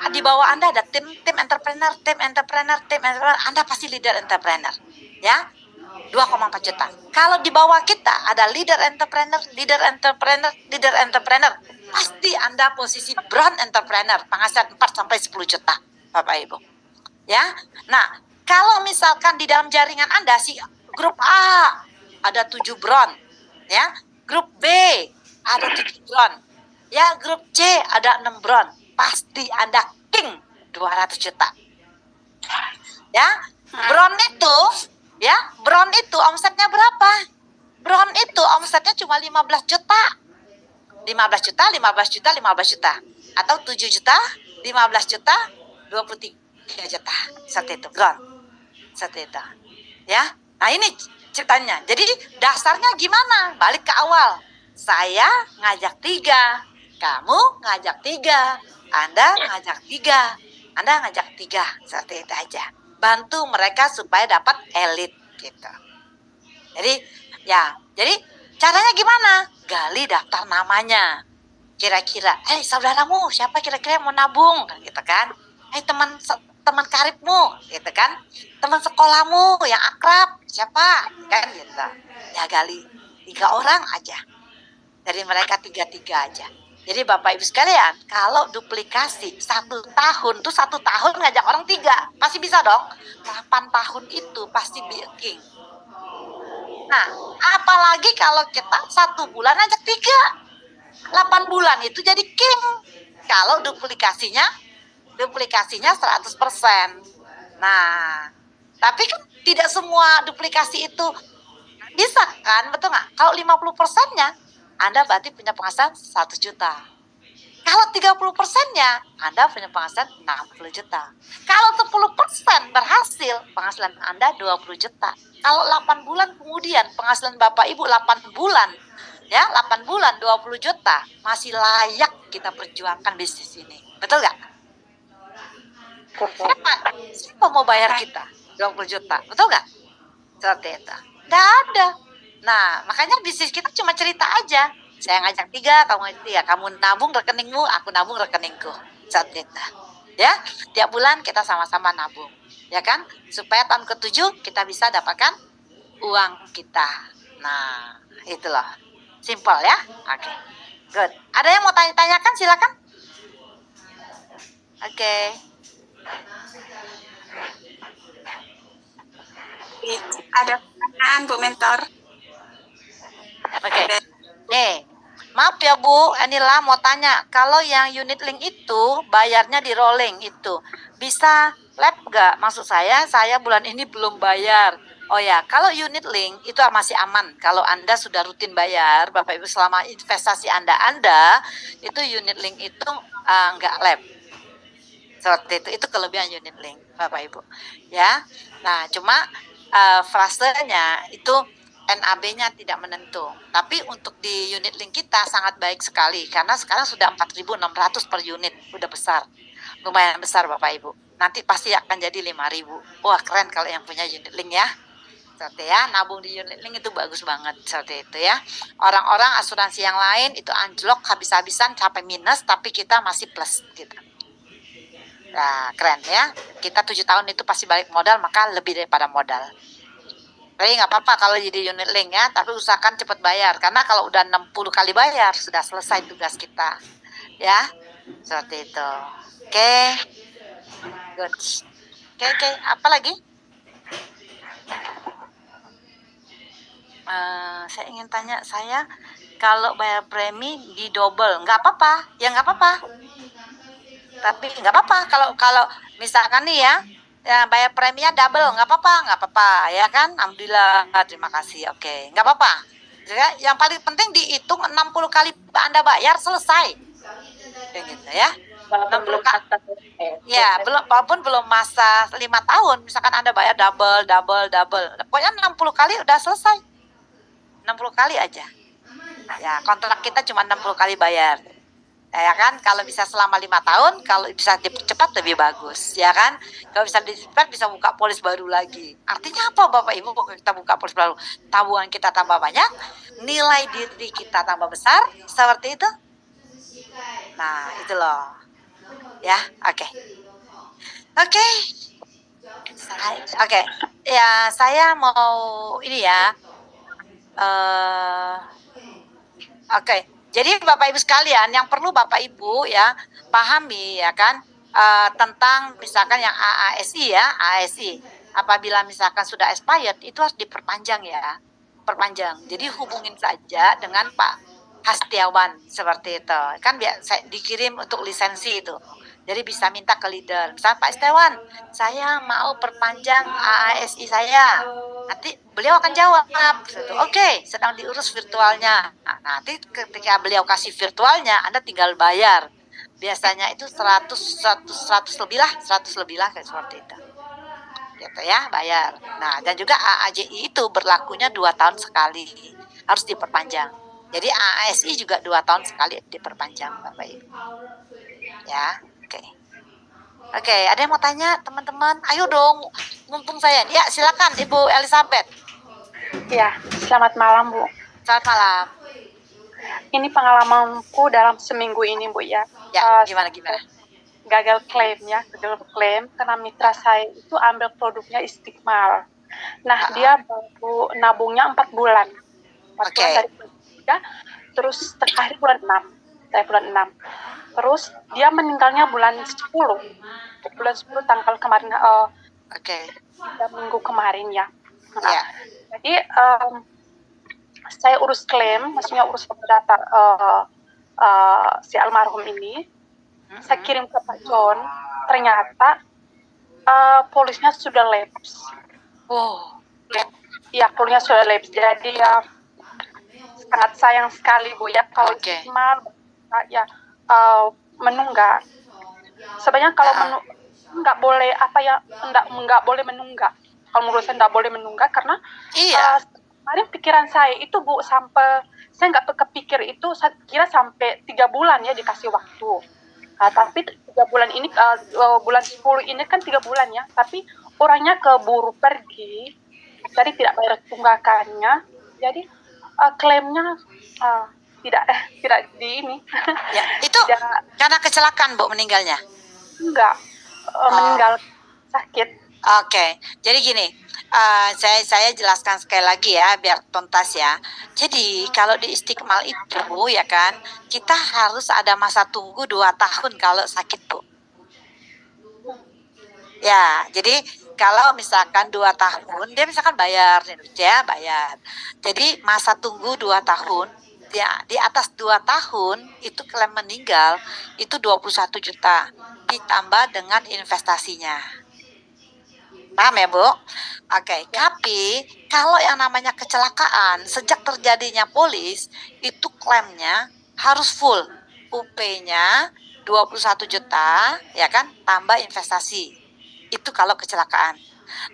di bawah Anda ada tim entrepreneur, Anda pasti leader entrepreneur. Ya. 2,4 juta. Kalau di bawah kita ada leader entrepreneur, pasti Anda posisi brown entrepreneur, penghasilan 4 sampai 10 juta, Bapak Ibu. Ya. Nah, kalau misalkan di dalam jaringan Anda si grup A ada 7 brown, ya. Grup B ada 7 brown. Ya, grup C ada 6 brown. Pasti Anda king 200 juta. Ya. Brown itu omsetnya berapa? Brown itu omsetnya cuma 15 juta. 15 juta, 15 juta, 15 juta. Atau 7 juta, 15 juta, 23 juta. Seperti itu, brown. Seperti itu. Ya. Nah, ini ceritanya. Jadi dasarnya gimana? Balik ke awal. Saya ngajak 3, kamu ngajak 3, Anda ngajak 3, Anda ngajak 3. Seperti itu aja. Bantu mereka supaya dapat elit gitu. Jadi caranya gimana? Gali daftar namanya. Kira-kira, saudaramu siapa kira-kira yang mau nabung, gitu kan? Teman karibmu, gitu kan? Teman sekolahmu yang akrab siapa, kan gitu. Ya gali 3 orang aja. Dari mereka 3 aja. Jadi Bapak Ibu sekalian, kalau duplikasi 1 tahun tuh 1 tahun ngajak orang 3, pasti bisa dong. 8 tahun itu pasti king. Nah, apalagi kalau kita 1 bulan ngajak 3, 8 bulan itu jadi king. Kalau duplikasinya 100%. Nah, tapi kan tidak semua duplikasi itu bisa kan, betul nggak? Kalau 50%-nya, Anda berarti punya penghasilan 1 juta. Kalau 30%-nya, Anda punya penghasilan 60 juta. Kalau 10% berhasil, penghasilan Anda 20 juta. Kalau 8 bulan kemudian, penghasilan Bapak Ibu 8 bulan, ya 8 bulan 20 juta, masih layak kita perjuangkan bisnis ini. Betul nggak? Siapa mau bayar kita 20 juta? Betul nggak? Seperti itu. Nggak ada. Nah, makanya bisnis kita cuma cerita aja. Saya ngajak 3, kamu ngajak 3. Kamu nabung rekeningmu, aku nabung rekeningku. Seperti itu. Ya, tiap bulan kita sama-sama nabung. Ya kan? Supaya tahun ke-7 kita bisa dapatkan uang kita. Nah, itu loh. Simple ya. Oke. Good. Ada yang mau tanya-tanyakan? Silakan. Oke. Ada pertanyaan Bu Mentor. Oke. Maaf ya Bu, Anila mau tanya, kalau yang unit link itu bayarnya di rolling itu bisa lab nggak? Maksud saya bulan ini belum bayar. Oh ya, kalau unit link itu masih aman. Kalau Anda sudah rutin bayar, Bapak Ibu selama investasi Anda itu unit link itu nggak lab. Seperti itu kelebihan unit link, Bapak Ibu. Ya, nah cuma frasenya itu NAB-nya tidak menentu. Tapi untuk di unit link kita sangat baik sekali karena sekarang sudah 4.600 per unit, udah besar. Lumayan besar Bapak Ibu. Nanti pasti akan jadi 5.000. Wah, keren kalau yang punya unit link ya. Seperti ya, nabung di unit link itu bagus banget seperti itu ya. Orang-orang asuransi yang lain itu anjlok habis-habisan sampai minus tapi kita masih plus gitu. Nah, keren ya. Kita 7 tahun itu pasti balik modal, maka lebih daripada modal. Tapi nggak apa-apa kalau jadi unit link ya, tapi usahakan cepat bayar. Karena kalau udah 60 kali bayar, sudah selesai tugas kita. Ya, seperti itu. Oke. Good. Oke. Apa lagi? Saya ingin tanya, saya kalau bayar premi di double, nggak apa-apa. Ya nggak apa-apa. Tapi nggak apa-apa kalau misalkan nih ya bayar preminya double, nggak apa-apa ya kan. Alhamdulillah, terima kasih. Oke, nggak apa-apa ya, yang paling penting dihitung 60 kali Anda bayar selesai kayak gitu ya. 60 kali ya, walaupun belum masa 5 tahun misalkan Anda bayar double, pokoknya 60 kali udah selesai. 60 kali aja ya, kontrak kita cuma 60 kali bayar Ya kan, kalau bisa selama 5 tahun, kalau bisa dipercepat lebih bagus, ya kan? Kalau bisa dipercepat bisa buka polis baru lagi. Artinya apa Bapak Ibu? Kalau kita buka polis baru, tabungan kita tambah banyak, nilai diri kita tambah besar, seperti itu. Nah, itu loh. Ya, oke. Oke. Oke. Ya, saya mau ini ya. Oke. Jadi Bapak Ibu sekalian, yang perlu Bapak Ibu ya pahami ya kan tentang misalkan yang AASI ya, ASI. Apabila misalkan sudah expired itu harus diperpanjang ya. Perpanjang. Jadi hubungin saja dengan Pak Hastiawan seperti itu. Kan saya dikirim untuk lisensi itu. Jadi bisa minta ke leader. Misalnya Pak Hastiawan, saya mau perpanjang AASI saya. Nanti beliau akan jawab, oke, sedang diurus virtualnya. Nah, nanti ketika beliau kasih virtualnya, Anda tinggal bayar. Biasanya itu 100 lebih lah, 100 lebih lah kayak seperti itu. Gitu ya, bayar. Nah, dan juga AAJI itu berlakunya 2 tahun sekali. Harus diperpanjang. Jadi AASI juga 2 tahun sekali diperpanjang, Bapak Ibu. Ya, oke. Oke, ada yang mau tanya teman-teman? Ayo dong, mumpung saya. Ya, silakan Ibu Elizabeth. Ya, selamat malam Bu. Selamat malam. Ini pengalamanku dalam seminggu ini Bu ya. Ya, gimana? Gagal klaim karena mitra saya itu ambil produknya Istiqmal. Nah, dia baru nabungnya 4 bulan. 4 bulan dari bulan 3, terus terakhir bulan 6. Dari bulan 6. Terus dia meninggalnya bulan 10. Bulan 10 tanggal kemarin minggu kemarin ya. Nah, jadi saya urus klaim, maksudnya urus data si almarhum ini. Saya kirim ke Pak John, ternyata polisnya sudah lapse. Ya, polisnya sudah lapse. Jadi ya sangat sayang sekali Bu ya kalau ya menunggak. Sebenarnya kalau nggak boleh nggak boleh menunggak. Kalau menurut saya nggak boleh menunggak karena kemarin pikiran saya itu Bu, sampai saya nggak kepikir itu, saya kira sampai 3 bulan ya dikasih waktu. Tapi 3 bulan ini bulan 10 ini kan 3 bulan ya, tapi orangnya keburu pergi, jadi tidak bayar tunggakannya, jadi klaimnya tidak di ini. Ya, itu karena kecelakaan Bu meninggalnya? Enggak, meninggal sakit. Oke, jadi gini, saya jelaskan sekali lagi ya biar tuntas ya. Jadi kalau di Istiqmal itu ya kan, kita harus ada masa tunggu 2 tahun kalau sakit Bu. Ya, jadi kalau misalkan 2 tahun, dia misalkan bayar, ya bayar. Jadi masa tunggu 2 tahun, ya di atas 2 tahun itu klaim meninggal itu 21 juta ditambah dengan investasinya. Paham ya Bu? Oke, tapi kalau yang namanya kecelakaan sejak terjadinya polis itu klaimnya harus full. UP-nya 21 juta ya kan, tambah investasi. Itu kalau kecelakaan.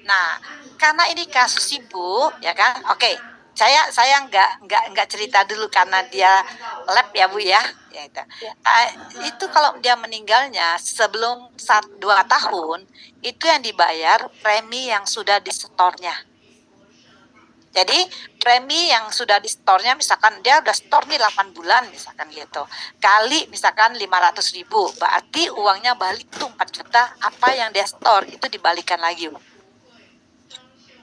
Nah, karena ini kasus Ibu ya kan. Oke, saya nggak cerita dulu karena dia lab ya Bu ya. Itu kalau dia meninggalnya sebelum 2 tahun itu yang dibayar premi yang sudah disetornya. Jadi premi yang sudah disetornya, misalkan dia udah setor nih 8 bulan misalkan gitu, kali misalkan 500.000, berarti uangnya balik tuh 4 juta, apa yang dia setor itu dibalikan lagi Bu.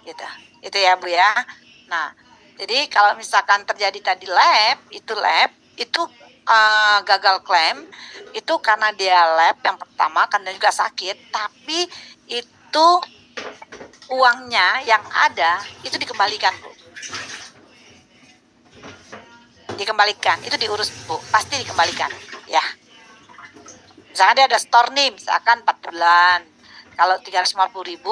Gitu. Itu ya Bu ya. Nah, jadi kalau misalkan terjadi tadi lab itu gagal klaim itu karena dia lab yang pertama karena juga sakit, tapi itu uangnya yang ada itu dikembalikan Bu. Dikembalikan, itu diurus Bu, pasti dikembalikan ya. Misalkan dia ada store nih, misalkan 4 bulan, kalau 350.000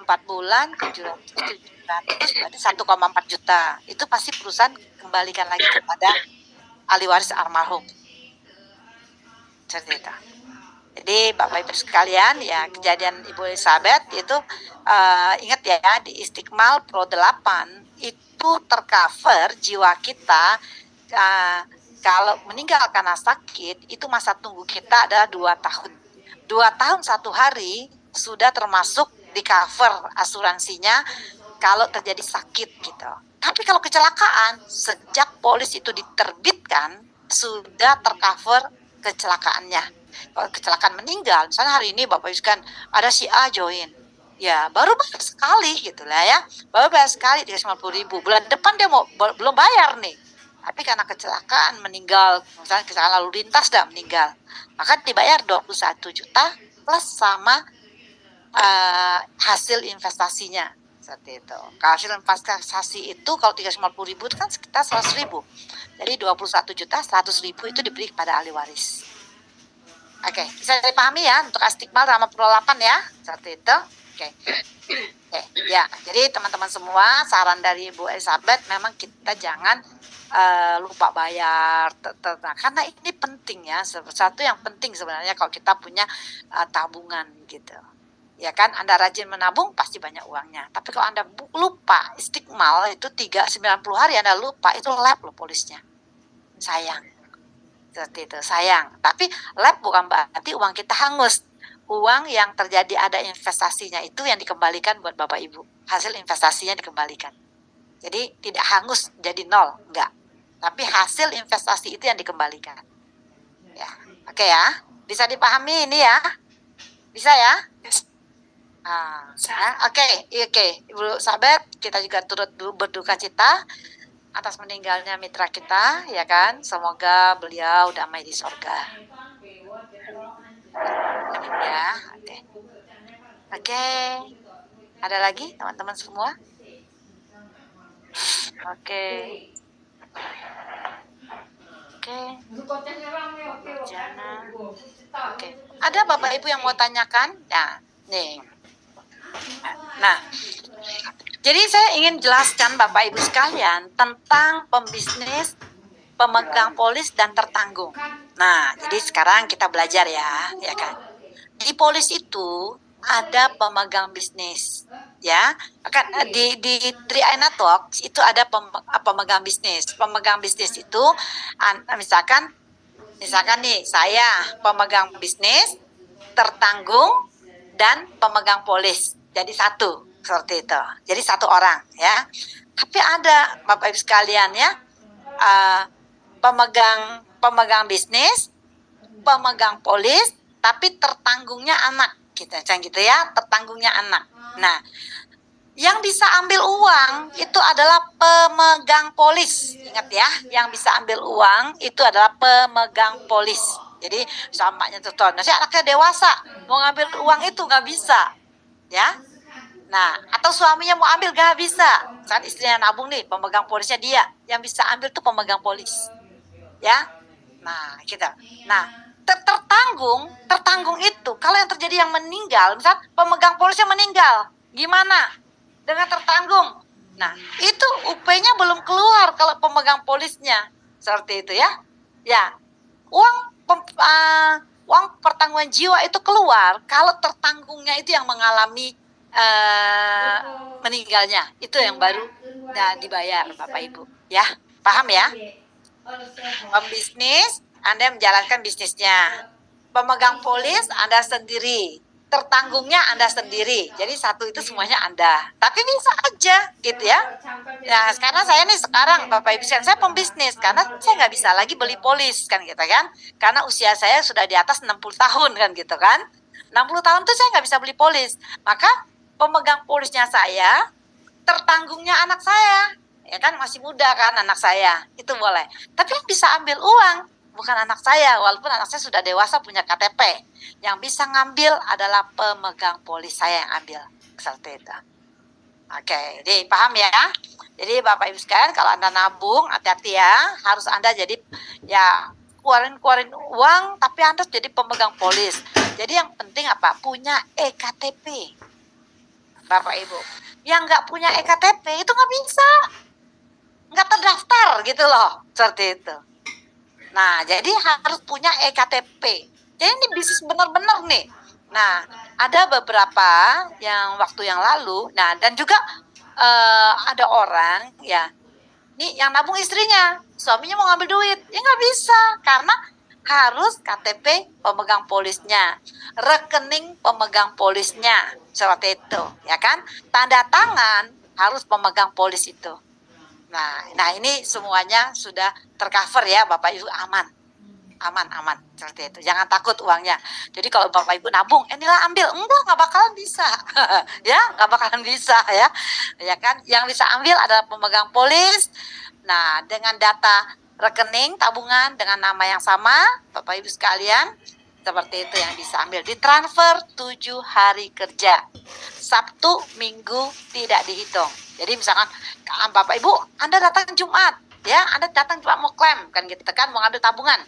4 bulan 700 berarti 1,4 juta. Itu pasti perusahaan kembalikan lagi kepada ahli waris almarhum. Seperti itu. Jadi Bapak Ibu sekalian ya, kejadian Ibu Elizabeth itu ingat ya, di Istiqmal Pro 8 itu tercover jiwa kita Kalau meninggal karena sakit, itu masa tunggu kita adalah 2 tahun. 2 tahun 1 hari sudah termasuk di cover asuransinya kalau terjadi sakit gitu. Tapi kalau kecelakaan, sejak polis itu diterbitkan, sudah tercover kecelakaannya. Kalau kecelakaan meninggal, misalnya hari ini Bapak Ibu kan ada si A join, ya baru bayar sekali gitu lah ya, baru bayar sekali 350.000, bulan depan dia mau belum bayar nih, tapi karena kecelakaan meninggal, misalnya kecelakaan lalu lintas dah meninggal, maka dibayar 21 juta plus sama hasil investasinya seperti itu. Kalau hasil investasi itu kalau 350.000 itu kan sekitar 100.000, jadi 21 juta 100.000 itu diberi kepada ahli waris. Oke, bisa dipahami ya untuk astigmal sama prolapan ya, seperti itu. Oke, ya. Jadi teman-teman semua, saran dari Bu Elizabeth memang kita jangan lupa bayar, karena ini penting ya, sesuatu yang penting sebenarnya kalau kita punya tabungan gitu. Ya kan, Anda rajin menabung pasti banyak uangnya. Tapi kalau Anda lupa istikmal itu 90 hari Anda lupa, itu lab loh polisnya. Sayang. Seperti itu, sayang. Tapi lab bukan berarti uang kita hangus. Uang yang terjadi ada investasinya itu yang dikembalikan buat Bapak Ibu. Hasil investasinya dikembalikan. Jadi tidak hangus jadi nol, enggak. Tapi hasil investasi itu yang dikembalikan. Ya, oke ya. Bisa dipahami ini ya? Bisa ya? Oke, Ibu sahabat, kita juga turut berduka cita atas meninggalnya mitra kita, ya kan? Semoga beliau damai di sorga. Ya, oke. Ada lagi teman-teman semua? Oke. Ada Bapak Ibu yang mau tanyakan? Nah, nih. Nah, jadi saya ingin jelaskan Bapak Ibu sekalian tentang pembisnis, pemegang polis dan tertanggung. Nah, jadi sekarang kita belajar ya kan. Di polis itu ada pemegang bisnis, ya. Kan di Triana Talks itu ada pemegang bisnis. Pemegang bisnis itu misalkan nih saya pemegang bisnis, tertanggung dan pemegang polis. Jadi satu seperti itu. Jadi satu orang ya. Tapi ada Bapak Ibu sekalian ya, pemegang bisnis, pemegang polis, tapi tertanggungnya anak, gitu ya, tertanggungnya anak. Nah, yang bisa ambil uang itu adalah pemegang polis. Ingat ya, yang bisa ambil uang itu adalah pemegang polis. Jadi samanya tutor. Nah, si anaknya dewasa, mau ngambil uang itu nggak bisa, ya. Nah, atau suaminya mau ambil gak bisa. Saat istrinya nabung nih, pemegang polisnya dia. Yang bisa ambil tuh pemegang polis. Ya. Nah, gitu. Nah, tertanggung itu kalau yang terjadi yang meninggal, misal pemegang polisnya meninggal, gimana dengan tertanggung? Nah, itu UP-nya belum keluar kalau pemegang polisnya. Seperti itu ya. Ya. Uang pertanggungan jiwa itu keluar kalau tertanggungnya itu yang mengalami meninggalnya, itu yang baru dibayar Bapak Ibu ya, paham ya? Pembisnis Anda menjalankan bisnisnya, pemegang polis Anda sendiri, tertanggungnya Anda sendiri, jadi satu itu semuanya Anda, tapi bisa aja gitu ya. Nah sekarang Bapak Ibu sekalian, saya pembisnis karena saya nggak bisa lagi beli polis kan gitu kan, karena usia saya sudah di atas 60 tahun kan gitu kan, 60 tahun tuh saya nggak bisa beli polis, maka pemegang polisnya saya, tertanggungnya anak saya, ya kan masih muda kan anak saya, itu boleh. Tapi yang bisa ambil uang bukan anak saya, walaupun anak saya sudah dewasa punya KTP. Yang bisa ngambil adalah pemegang polis saya yang ambil, seperti itu. Oke, jadi paham ya? Jadi Bapak Ibu sekalian, kalau Anda nabung, hati-hati ya, harus Anda jadi ya keluarin uang, tapi Anda jadi pemegang polis. Jadi yang penting apa? Punya EKTP. Bapak Ibu, yang nggak punya EKTP itu nggak bisa, nggak terdaftar gitu loh, seperti itu. Nah, jadi harus punya EKTP. Jadi ini bisnis benar-benar nih. Nah, ada beberapa yang waktu yang lalu, nah dan juga ada orang ya nih yang nabung istrinya, suaminya mau ngambil duit, ya nggak bisa, karena harus KTP pemegang polisnya, rekening pemegang polisnya, seperti itu, ya kan? Tanda tangan harus pemegang polis itu. Nah ini semuanya sudah tercover ya Bapak Ibu, aman seperti itu. Jangan takut uangnya. Jadi kalau Bapak Ibu nabung, inilah ambil, enggak, nggak bakalan bisa, ya, nggak bakalan bisa ya kan? Yang bisa ambil adalah pemegang polis. Nah, dengan data rekening tabungan dengan nama yang sama, Bapak Ibu sekalian, seperti itu yang bisa ambil. Ditransfer 7 hari kerja, Sabtu, Minggu tidak dihitung. Jadi misalkan Bapak Ibu, Anda datang Jumat, ya, Anda datang Jumat mau klaim, kan gitu kan, mau ngambil tabungan.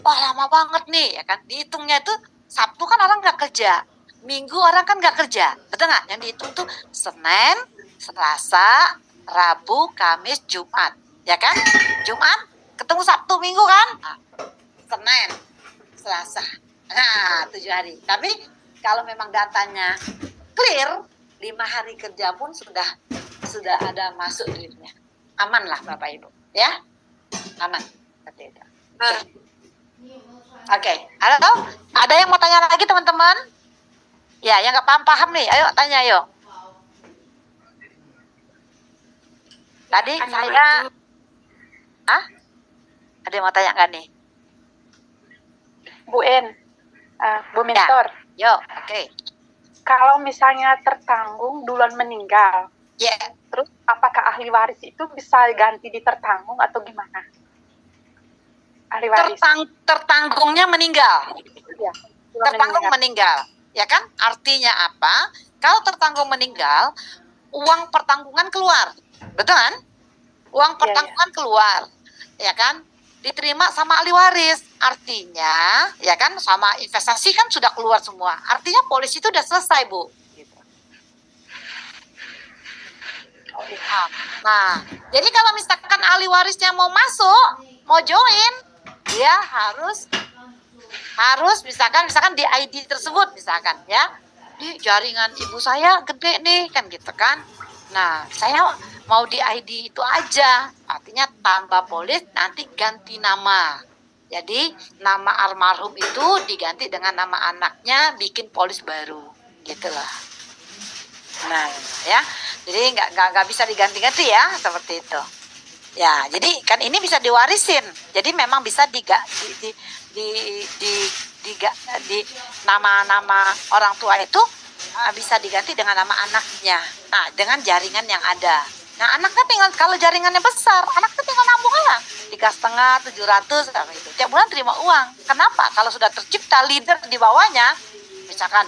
Wah lama banget nih, ya kan? Dihitungnya itu Sabtu kan orang nggak kerja, Minggu orang kan nggak kerja, betul nggak? Yang dihitung tuh Senin, Selasa, Rabu, Kamis, Jumat, ya kan? Jumat ketemu Sabtu, Minggu kan? Nah, Senin, Selasa, nah 7 hari. Tapi kalau memang datanya clear, 5 hari kerja pun sudah ada masuk duitnya. Aman lah Bapak Ibu, ya? Aman, seperti itu. Oke, halo, ada yang mau tanya lagi teman-teman? Ya, yang nggak paham nih, ayo tanya yuk. Tadi saya, ada yang mau tanya nggak nih? Bu En, Bu Mentor. Ya, yuk, oke. Kalau misalnya tertanggung duluan meninggal, Ya. terus apakah ahli waris itu bisa ganti di tertanggung atau gimana? Ahli waris. Tertanggungnya meninggal. Ya, Tertanggung meninggal, ya kan? Artinya apa? Kalau tertanggung meninggal, uang pertanggungan keluar, betul kan? Uang pertanggungan keluar, ya kan? Diterima sama ahli waris, artinya, ya kan? Sama investasi kan sudah keluar semua. Artinya polisi itu udah selesai, Bu. Gitu. Nah, jadi kalau misalkan ahli warisnya mau masuk, mau join, dia harus misalkan di ID tersebut, misalkan ya, di jaringan ibu saya gede nih, kan gitu kan. Nah, saya mau di ID itu aja, artinya tambah polis, nanti ganti nama. Jadi nama almarhum itu diganti dengan nama anaknya, bikin polis baru, gitulah. Nah, ya, jadi nggak bisa diganti-ganti ya, seperti itu. Ya, jadi kan ini bisa diwarisin. Jadi memang bisa di nama-nama orang tua itu bisa diganti dengan nama anaknya. Nah, dengan jaringan yang ada. Nah, anaknya tinggal, kalau jaringannya besar, anaknya tinggal nabung aja. 3,5, 700, itu. Tiap bulan terima uang. Kenapa? Kalau sudah tercipta leader di bawahnya, misalkan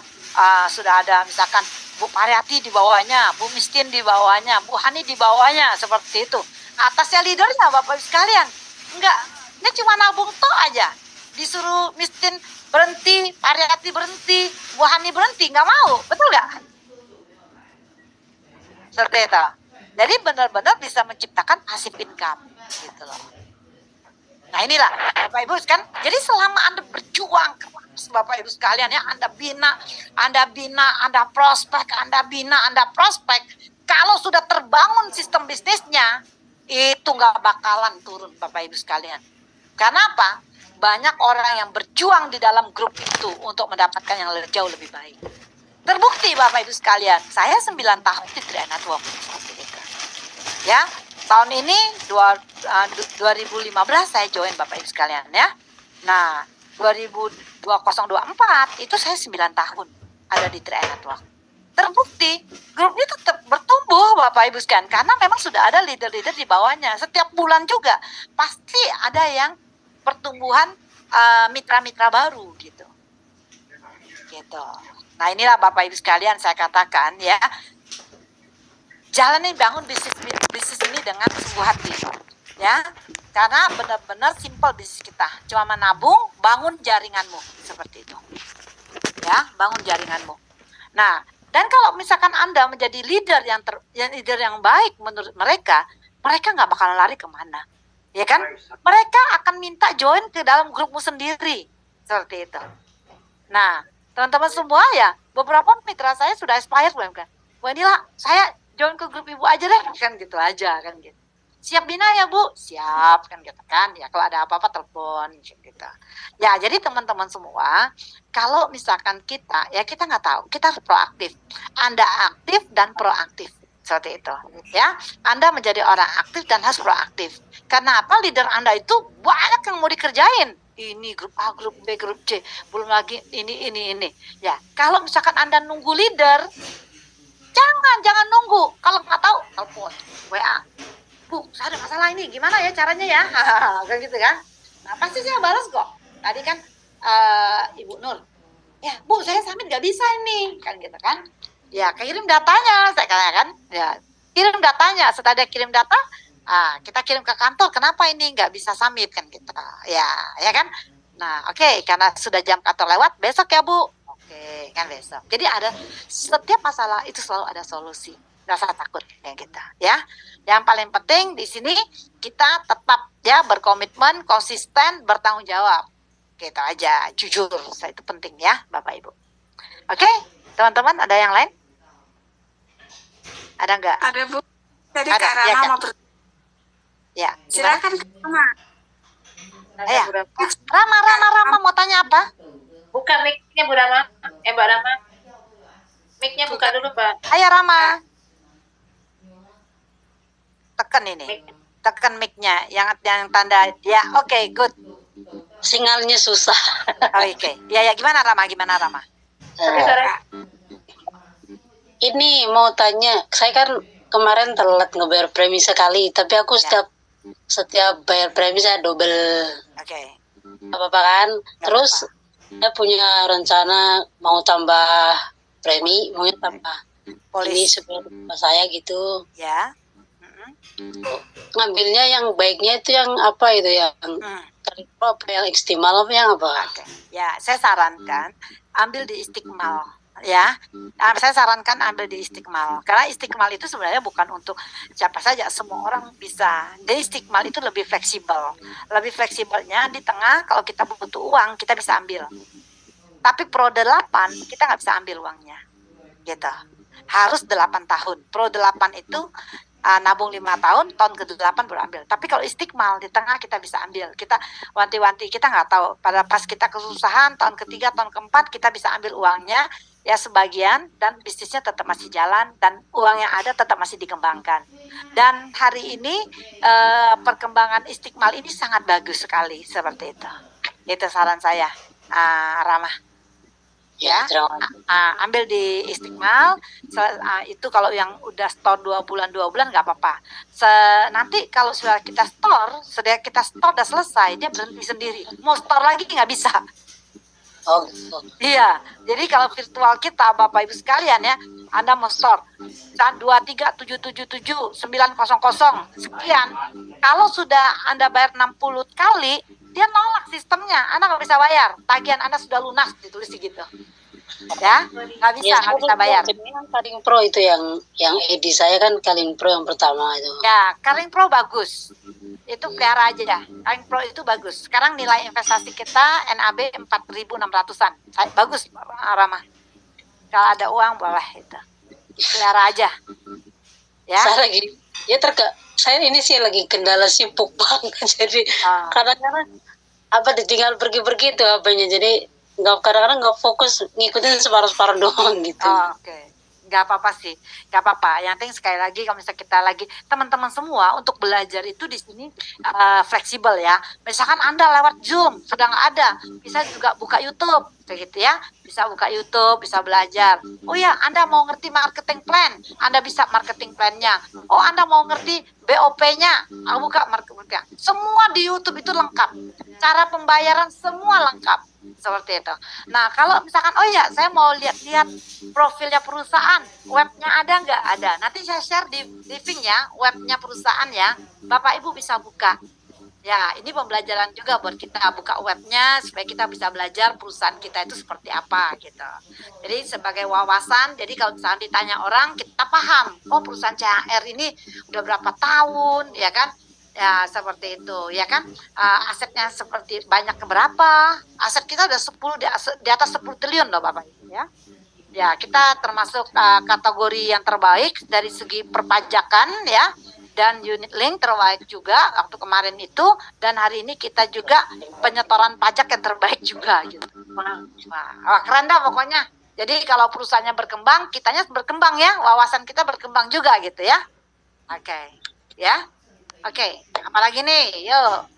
sudah ada misalkan Bu Pariyati di bawahnya, Bu Mistin di bawahnya, Bu Hani di bawahnya, seperti itu. Atasnya leadernya Bapak sekalian, enggak, ini cuma nabung toh aja, disuruh Mistin berhenti, Pariyati berhenti, Bu Hani berhenti, nggak mau, betul nggak? Seperti itu. Jadi benar-benar bisa menciptakan passive income, gitu loh. Nah inilah Bapak Ibu kan, jadi selama Anda berjuang keras Bapak Ibu sekalian ya, Anda bina, Anda prospek, kalau sudah terbangun sistem bisnisnya, itu nggak bakalan turun Bapak Ibu sekalian. Karena apa? Banyak orang yang berjuang di dalam grup itu untuk mendapatkan yang jauh lebih baik. Terbukti Bapak Ibu sekalian, saya 9 tahun di Triad Network. Ya, tahun ini 2015 saya join Bapak Ibu sekalian ya. Nah, 2024 itu saya 9 tahun ada di Triad Network. Terbukti grup itu tetap bertumbuh Bapak Ibu sekalian, karena memang sudah ada leader-leader di bawahnya. Setiap bulan juga pasti ada yang pertumbuhan mitra-mitra baru gitu. Nah inilah Bapak Ibu sekalian, saya katakan ya, jalani bangun bisnis ini dengan sungguh hati ya, karena benar-benar simpel bisnis kita, cuma menabung, bangun jaringanmu, seperti itu ya, bangun jaringanmu. Nah, dan kalau misalkan Anda menjadi leader yang baik menurut mereka nggak bakalan lari kemana, ya kan? Mereka akan minta join ke dalam grupmu sendiri, seperti itu. Nah, teman-teman semua ya, beberapa mitra saya sudah expired belum kan? Wah inilah, saya join ke grup ibu aja deh, kan gitu aja, kan gitu. siap Bina ya Bu, siap kan gitu kan, ya kalau ada apa-apa telepon gitu. Ya jadi teman-teman semua, kalau misalkan kita, ya kita nggak tahu, kita harus proaktif. Anda aktif dan proaktif seperti itu, ya. Anda menjadi orang aktif dan harus proaktif. Karena apa? Leader Anda itu banyak yang mau dikerjain. Ini grup A, grup B, grup C, belum lagi ini. Ya, kalau misalkan Anda nunggu leader, jangan nunggu. Kalau nggak tahu, telepon, WA. Bu, saya ada masalah ini, gimana ya caranya ya? Kayak gitu kan. Nah, pasti saya balas kok. Tadi kan Ibu Nur, ya Bu, saya summit nggak bisa ini, kan gitu kan. Ya, kirim datanya, saya katakan. Ya, kirim datanya. Setelah dia kirim data, kita kirim ke kantor. Kenapa ini nggak bisa summit kan gitu? Ya kan. Nah, oke, karena sudah jam kantor lewat, besok ya Bu. Oke, kan besok. Jadi ada setiap masalah itu selalu ada solusi. Nggak usah takut kayak kita, ya. Yang paling penting di sini kita tetap ya berkomitmen, konsisten, bertanggung jawab. Gitu aja, jujur. Itu penting ya, Bapak Ibu. Oke, teman-teman, ada yang lain? Ada nggak? Ada Bu. Tadi Ada, Kak Rama ya, mau Ya, silakan Kak Rama. Ya, Rama mau tanya apa? Buka mic-nya Bu Rama. Mbak Rama. Mic-nya buka dulu, Mbak. Ayo Rama. Tekan ini. Tekan mic-nya yang tanda ya. Oke, good. Sinyalnya susah. Oke. Ya, gimana Rama? Ini mau tanya, saya kan kemarin telat ngebayar premi sekali, tapi aku setiap bayar premi saya double. Oke. Apa-apa kan? Terus saya punya rencana mau tambah premi, mau tambah ini supaya saya gitu. Ya. Ngambilnya yang baiknya itu yang apa itu yang Kaling Pro apa yang Istiqmal apa yang apa? Oke. Ya, saya sarankan ambil di Istiqmal. Ya, saya sarankan ambil di Istiqmal karena Istiqmal itu sebenarnya bukan untuk siapa saja, semua orang bisa. Di Istiqmal itu lebih fleksibelnya di tengah. Kalau kita butuh uang kita bisa ambil, tapi Pro 8 kita nggak bisa ambil uangnya gitu, harus 8 tahun. Pro 8 itu nabung 5 tahun, tahun ke-8 baru ambil. Tapi kalau Istiqmal di tengah kita bisa ambil. Kita wanti-wanti, kita nggak tahu pada pas kita kesusahan tahun ke-3, tahun ke-4 kita bisa ambil uangnya ya sebagian, dan bisnisnya tetap masih jalan dan uang yang ada tetap masih dikembangkan. Dan hari ini perkembangan Istiqmal ini sangat bagus sekali seperti itu. Itu saran saya, Rama. Ya, ambil di Istiqmal. Itu kalau yang udah store 2 bulan nggak apa-apa. Nanti kalau sudah kita store udah selesai, dia berhenti sendiri. Mau store lagi nggak bisa. Oh, gitu. Iya, jadi kalau virtual kita Bapak Ibu sekalian ya, Anda mau store 23777 900 sekian. Kalau sudah Anda bayar 60 kali, dia nolak sistemnya. Anda nggak bisa bayar. Tagihan Anda sudah lunas, ditulis gitu. Ya, nggak bisa bayar. Kaling Pro itu yang edi saya kan Kaling Pro yang pertama itu. Ya, Kaling Pro bagus. Itu pelihara aja ya. Kaling Pro itu bagus. Sekarang nilai investasi kita NAB 4.600-an. Bagus, Rama. Kalau ada uang boleh itu. Pelihara aja. Ya. Saya ini sih lagi kendala sibuk banget. Jadi kadang-kadang ditinggal pergi-pergi tuh apanya. Jadi kadang-kadang nggak fokus ngikutin separuh-separuh doang gitu. Oke. Nggak apa-apa sih, nggak apa-apa. Yang penting sekali lagi kalau misalnya kita lagi teman-teman semua untuk belajar itu di sini fleksibel ya. Misalkan Anda lewat Zoom sudah nggak ada, bisa juga buka YouTube kayak gitu ya. Bisa buka YouTube, bisa belajar. Oh ya, Anda mau ngerti marketing plan, Anda bisa marketing plan-nya. Oh, Anda mau ngerti BOP-nya, buka marketing. Semua di YouTube itu lengkap. Cara pembayaran semua lengkap. Seperti itu. Nah, kalau misalkan saya mau lihat-lihat profilnya perusahaan, webnya ada nggak? Ada. Nanti saya share di briefing ya, webnya perusahaan ya. Bapak Ibu bisa buka. Ya, ini pembelajaran juga buat kita, buka webnya supaya kita bisa belajar perusahaan kita itu seperti apa gitu. Jadi sebagai wawasan, jadi kalau misalkan ditanya orang, kita paham. Oh, perusahaan CHR ini udah berapa tahun, ya kan? Ya seperti itu ya kan, asetnya seperti banyak berapa, aset kita udah 10 di atas 10 triliun loh Bapak Ibu ya. Ya kita termasuk kategori yang terbaik dari segi perpajakan ya. dan unit link terbaik juga waktu kemarin itu, dan hari ini kita juga penyetoran pajak yang terbaik juga gitu. Wah, keren dah pokoknya. Jadi kalau perusahaannya berkembang, kitanya berkembang ya, wawasan kita berkembang juga gitu ya. Oke. Ya. Oke, apalagi nih? Yuk.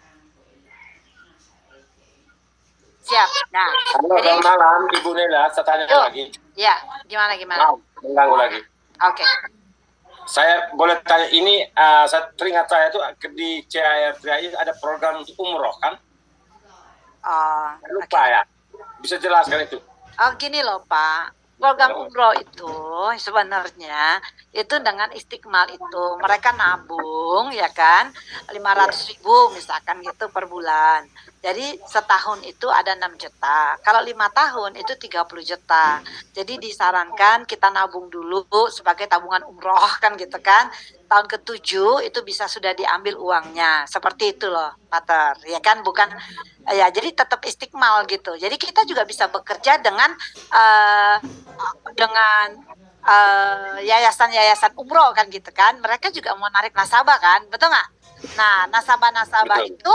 Siap. Nah, Halo, jadi selamat malam Ibu Nela, saya tanya Yuk. lagi. ya, gimana? Maaf, mengganggu lagi. Oke. Saya boleh tanya ini, saya teringat saya tuh di CAR ada program umroh kan? Oh, Lupa ya. Bisa jelaskan itu? Oh, gini loh Pak, program umroh itu sebenarnya itu dengan Istiqmal itu mereka nabung ya kan 500.000 misalkan gitu per bulan. Jadi setahun itu ada 6 juta. Kalau 5 tahun itu 30 juta. Jadi disarankan kita nabung dulu sebagai tabungan umroh kan gitu kan. Tahun ke-7 itu bisa sudah diambil uangnya. Seperti itu loh, Pater. Ya kan, bukan ya, jadi tetap Istiqmal gitu. Jadi kita juga bisa bekerja dengan yayasan-yayasan umroh kan gitu kan. Mereka juga mau narik nasabah kan, betul nggak? Nah, nasabah-nasabah itu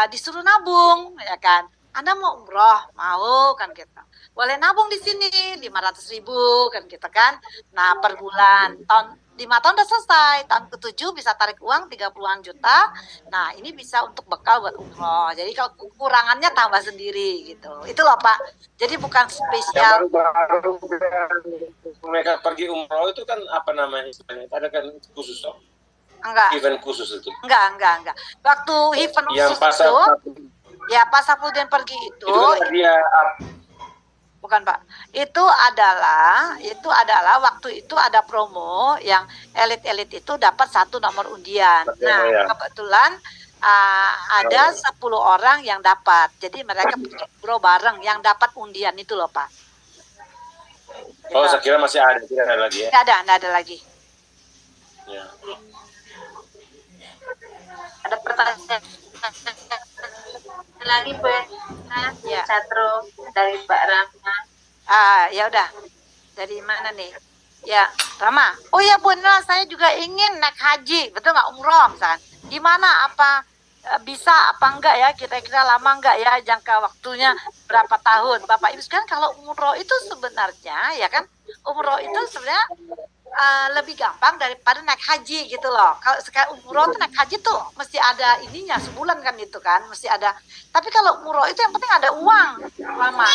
disuruh nabung, ya kan? Anda mau umroh, mau kan gitu. Boleh nabung di sini 500.000 kan gitu kan. Nah, per bulan, 5 tahun udah selesai, tahun ke-7 bisa tarik uang 30-an juta. Nah, ini bisa untuk bekal buat umroh. Jadi kalau kekurangannya tambah sendiri gitu. Itu loh Pak. Jadi bukan spesial. Baru mereka pergi umroh itu kan apa namanya istilahnya? Ada kan khusus dong? Enggak. Event khusus itu. Enggak. Waktu event Yang khusus itu, ya pas Sapudin pergi itu kan dia bukan Pak, itu adalah waktu itu ada promo yang elit-elit itu dapat 1 nomor undian. Nah, kebetulan ada 10 orang yang dapat. Jadi mereka bro bareng yang dapat undian itu loh Pak. Oh, saya kira masih ada, tidak ada lagi ya? Nggak ada lagi. Ya. Ada pertanyaan lagi Bu ya. Catro dari Mbak Rama. Ya udah. Dari mana nih? Ya, Rama. Oh ya Bu Nela, saya juga ingin naik haji, betul nggak, umroh misalkan. Gimana, apa bisa apa enggak ya, kira-kira lama enggak ya, jangka waktunya berapa tahun? Bapak Ibu sekarang kalau umroh itu sebenarnya ya kan, umroh itu sebenarnya lebih gampang daripada naik haji gitu loh. Kalau sekarang umroh tuh naik haji tuh mesti ada ininya sebulan kan itu kan, mesti ada. Tapi kalau umroh itu yang penting ada uang, Rama.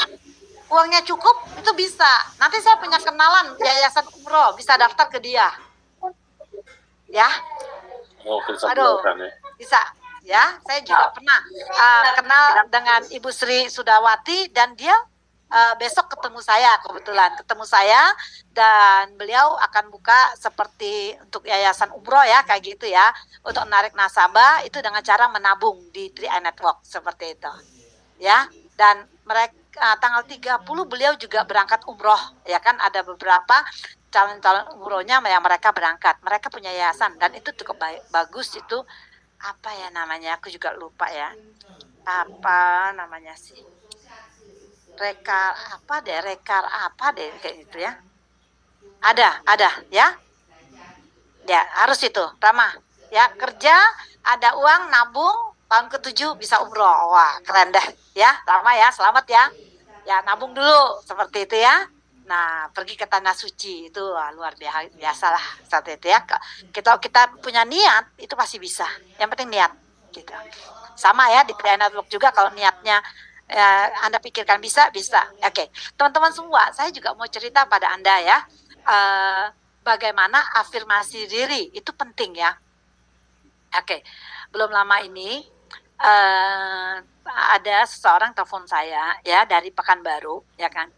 Uangnya cukup itu bisa. Nanti saya punya kenalan yayasan umroh, bisa daftar ke dia. Ya. Oh, aduh, bisa. Ya, saya juga pernah kenal dengan Ibu Sri Sudawati dan dia besok ketemu saya, kebetulan ketemu saya, dan beliau akan buka seperti untuk yayasan umroh ya, kayak gitu ya, untuk menarik nasabah itu dengan cara menabung di 3i Network seperti itu ya. Dan mereka tanggal 30 beliau juga berangkat umroh ya kan, ada beberapa calon-calon umrohnya yang mereka berangkat, mereka punya yayasan dan itu cukup bagus. Itu apa ya namanya, aku juga lupa ya, apa namanya sih, rekar apa deh kayak gitu ya. Ada ya harus itu Rama ya, kerja ada uang nabung, tahun ke-7 bisa umroh. Wah, keren dah ya Rama ya, selamat ya. Ya, nabung dulu seperti itu ya. Nah, pergi ke tanah suci itu luar biasa lah saat itu ya. Kita punya niat itu pasti bisa. Yang penting niat gitu. Sama ya di 3i Network juga, kalau niatnya Anda pikirkan bisa. Oke, teman-teman semua, saya juga mau cerita pada Anda ya, bagaimana afirmasi diri itu penting ya. Oke, belum lama ini ada seseorang telepon saya ya dari Pekanbaru ya kan,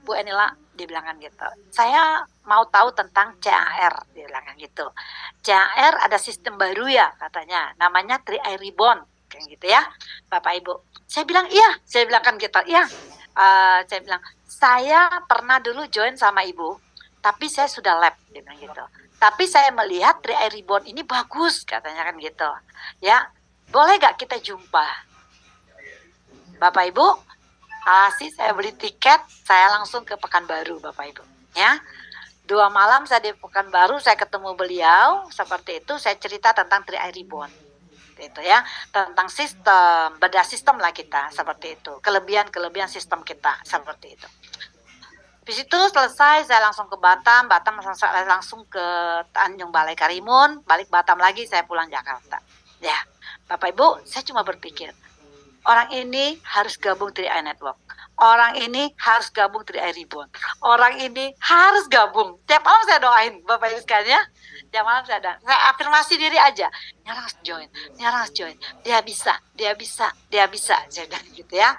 Bu Enila, dibilangkan gitu, saya mau tahu tentang CAR, dibilangkan gitu. CAR ada sistem baru ya katanya, namanya 3i Reborn kayak gitu ya Bapak Ibu. Saya bilang iya, saya bilang kan gitu, iya. Saya bilang saya pernah dulu join sama Ibu, tapi saya sudah lab, dia bilang gitu. Tapi saya melihat 3i Reborn ini bagus katanya kan gitu. Ya, boleh gak kita jumpa? Bapak Ibu, saya beli tiket, saya langsung ke Pekanbaru Bapak Ibu. Ya, 2 malam saya di Pekanbaru, saya ketemu beliau, seperti itu, saya cerita tentang 3i Reborn. Itu ya, tentang sistem, bedah sistem lah kita, seperti itu. Kelebihan sistem kita, seperti itu. Habis itu selesai, saya langsung ke Batam saya langsung ke Tanjung Balai Karimun, balik Batam lagi, saya pulang Jakarta. Ya, Bapak Ibu, saya cuma berpikir, orang ini harus gabung 3i Network. Orang ini harus gabung 3i Reborn. Orang ini harus gabung. Tiap malam saya doain, Bapak Ibu sekalian ya. Tiap malam saya afirmasi diri aja. Dia harus join, dia harus join. Dia bisa, dia bisa, dia bisa. Saya bilang gitu ya.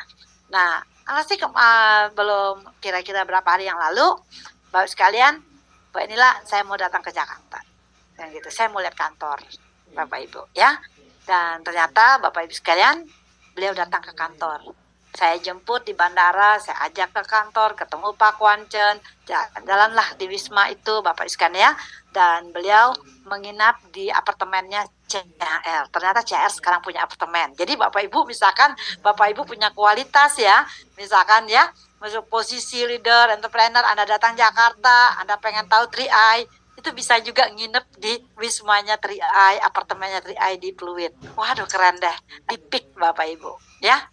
Nah, sih belum kira-kira berapa hari yang lalu, Bapak Ibu sekalian, Pak inilah saya mau datang ke Jakarta. Dan gitu, saya mau lihat kantor Bapak Ibu ya. Dan ternyata Bapak Ibu sekalian, beliau datang ke kantor. Saya jemput di bandara, saya ajak ke kantor, ketemu Pak Kwancen, jalanlah di Wisma itu Bapak Ibu sekalian ya. Dan beliau menginap di apartemennya CHR. Ternyata CHR sekarang punya apartemen. Jadi Bapak Ibu misalkan Bapak Ibu punya kualitas ya, misalkan ya, masuk posisi leader, entrepreneur, Anda datang Jakarta, Anda pengen tahu 3i, itu bisa juga nginep di Wismanya 3i, apartemennya 3i di Pluit. Waduh keren deh, di PIK Bapak Ibu ya.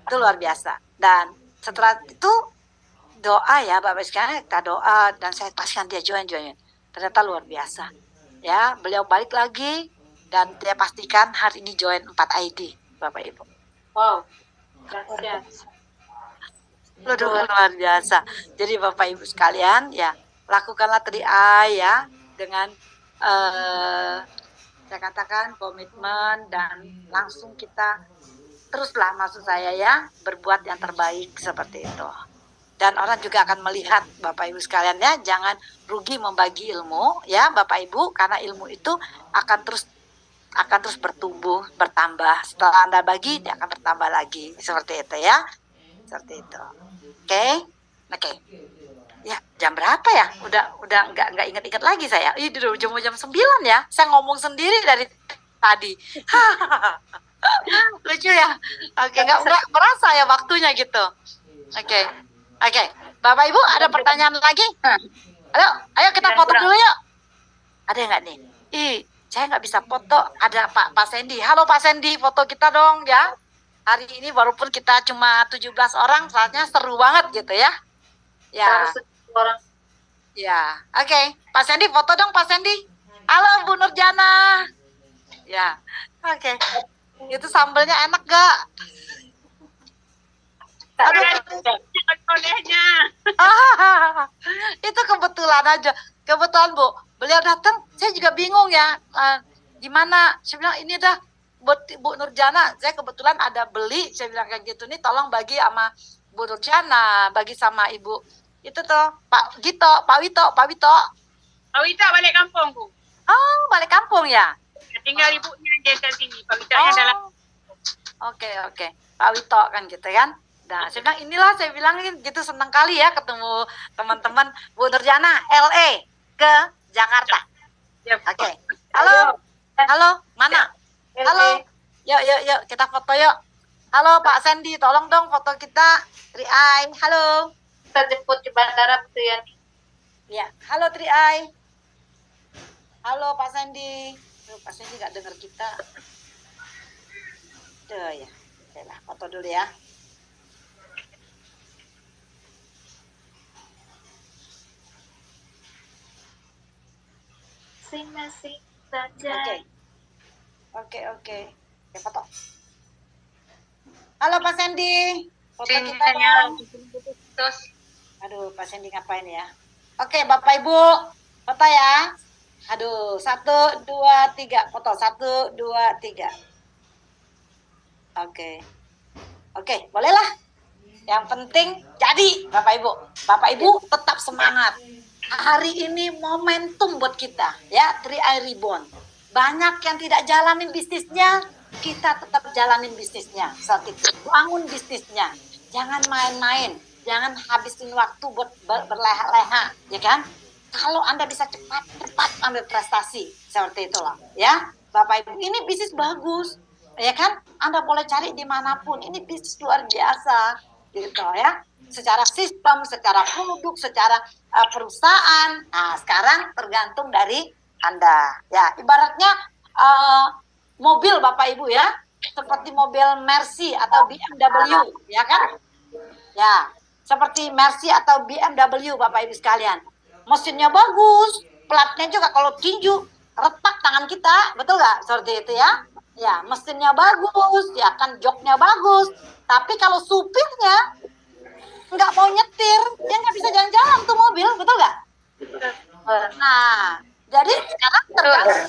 Itu luar biasa. Dan setelah itu doa ya Bapak sekalian, kita doa dan saya pastikan dia join. Ternyata luar biasa. Ya, beliau balik lagi dan dia pastikan hari ini join 4ID Bapak Ibu. Wow. Luar biasa. Jadi Bapak Ibu sekalian ya, lakukanlah 3i ya dengan saya katakan komitmen dan langsung kita teruslah maksud saya ya berbuat yang terbaik seperti itu. Dan orang juga akan melihat Bapak Ibu sekalian ya, jangan rugi membagi ilmu ya Bapak Ibu, karena ilmu itu akan terus bertumbuh, bertambah. Setelah Anda bagi, dia akan bertambah lagi. Seperti itu ya. Seperti itu. Oke. Ya, jam berapa ya? Udah nggak ingat-ingat lagi saya. Ih, jam 9 ya. Saya ngomong sendiri dari tadi. Lucu ya. Oke, nggak berasa ya waktunya gitu. Oke. Bapak Ibu ada pertanyaan lagi? Ayo kita foto dulu yuk. Ada nggak nih? Saya nggak bisa foto. Ada Pak Sandy. Halo Pak Sandy, foto kita dong ya. Hari ini walaupun kita cuma 17 orang, saatnya seru banget gitu ya. Ya. Orang. Ya, oke. Pak Sandy foto dong Pak Sandy. Halo Bu Nurjana. Ya, oke. Itu sambelnya enak gak? Itu kebetulan aja. Kebetulan Bu, beliau datang, saya juga bingung ya. Gimana? Saya bilang ini dah buat Bu Nurjana. Saya kebetulan ada beli. Saya bilang kayak gitu nih, tolong bagi sama Bu Nurjana, bagi sama Ibu. Itu tuh Pak Gito, Pak Wito. Pak Wito balik kampung Bu. Oh, balik kampung ya? Tinggal ibunya aja di sini. Pak Witonya dalam. Oke. Pak Wito kan gitu kan. Nah, saya bilang inilah saya bilangin gitu, senang kali ya ketemu teman-teman Bu Nurjana LA ke Jakarta. Oke. Halo, mana? Halo. Yuk kita foto yuk. Halo Pak Sandy, tolong dong foto kita 3i. Halo. Kita jemput di bandara Bu Yani. Ya, halo 3i. Halo Pak Sandy. Pak Sandy nggak dengar kita. Tuh ya. Oke lah, foto dulu ya. Masing-masing saja. Oke, foto. Halo Pak Sandy. Foto kita Terus. Aduh, Pak Sandy ngapain ya? Oke, Bapak Ibu, foto ya. Aduh, 1, 2, 3. Foto 1, 2, 3. Oke, bolehlah. Yang penting jadi, Bapak Ibu. Bapak Ibu tetap semangat. Hari ini momentum buat kita, ya, 3i Reborn. Banyak yang tidak jalanin bisnisnya, kita tetap jalanin bisnisnya. Saat itu, bangun bisnisnya. Jangan main-main, jangan habisin waktu buat berleha-leha, ya kan? Kalau Anda bisa cepat ambil prestasi, seperti itulah, ya. Bapak Ibu, ini bisnis bagus, ya kan? Anda boleh cari dimanapun, ini bisnis luar biasa. gitu ya. Secara sistem, secara produk, secara perusahaan. Nah, sekarang tergantung dari Anda. Ya, ibaratnya mobil Bapak Ibu ya, seperti mobil Mercy atau BMW, ya kan? Ya, seperti Mercy atau BMW Bapak Ibu sekalian. Mesinnya bagus, platnya juga kalau tinju retak tangan kita, betul nggak? Seperti itu ya. Ya, mesinnya bagus, ya kan, joknya bagus. Tapi kalau supirnya nggak mau nyetir, dia nggak bisa jalan-jalan tuh mobil, betul nggak? Nah, jadi sekarang tergantung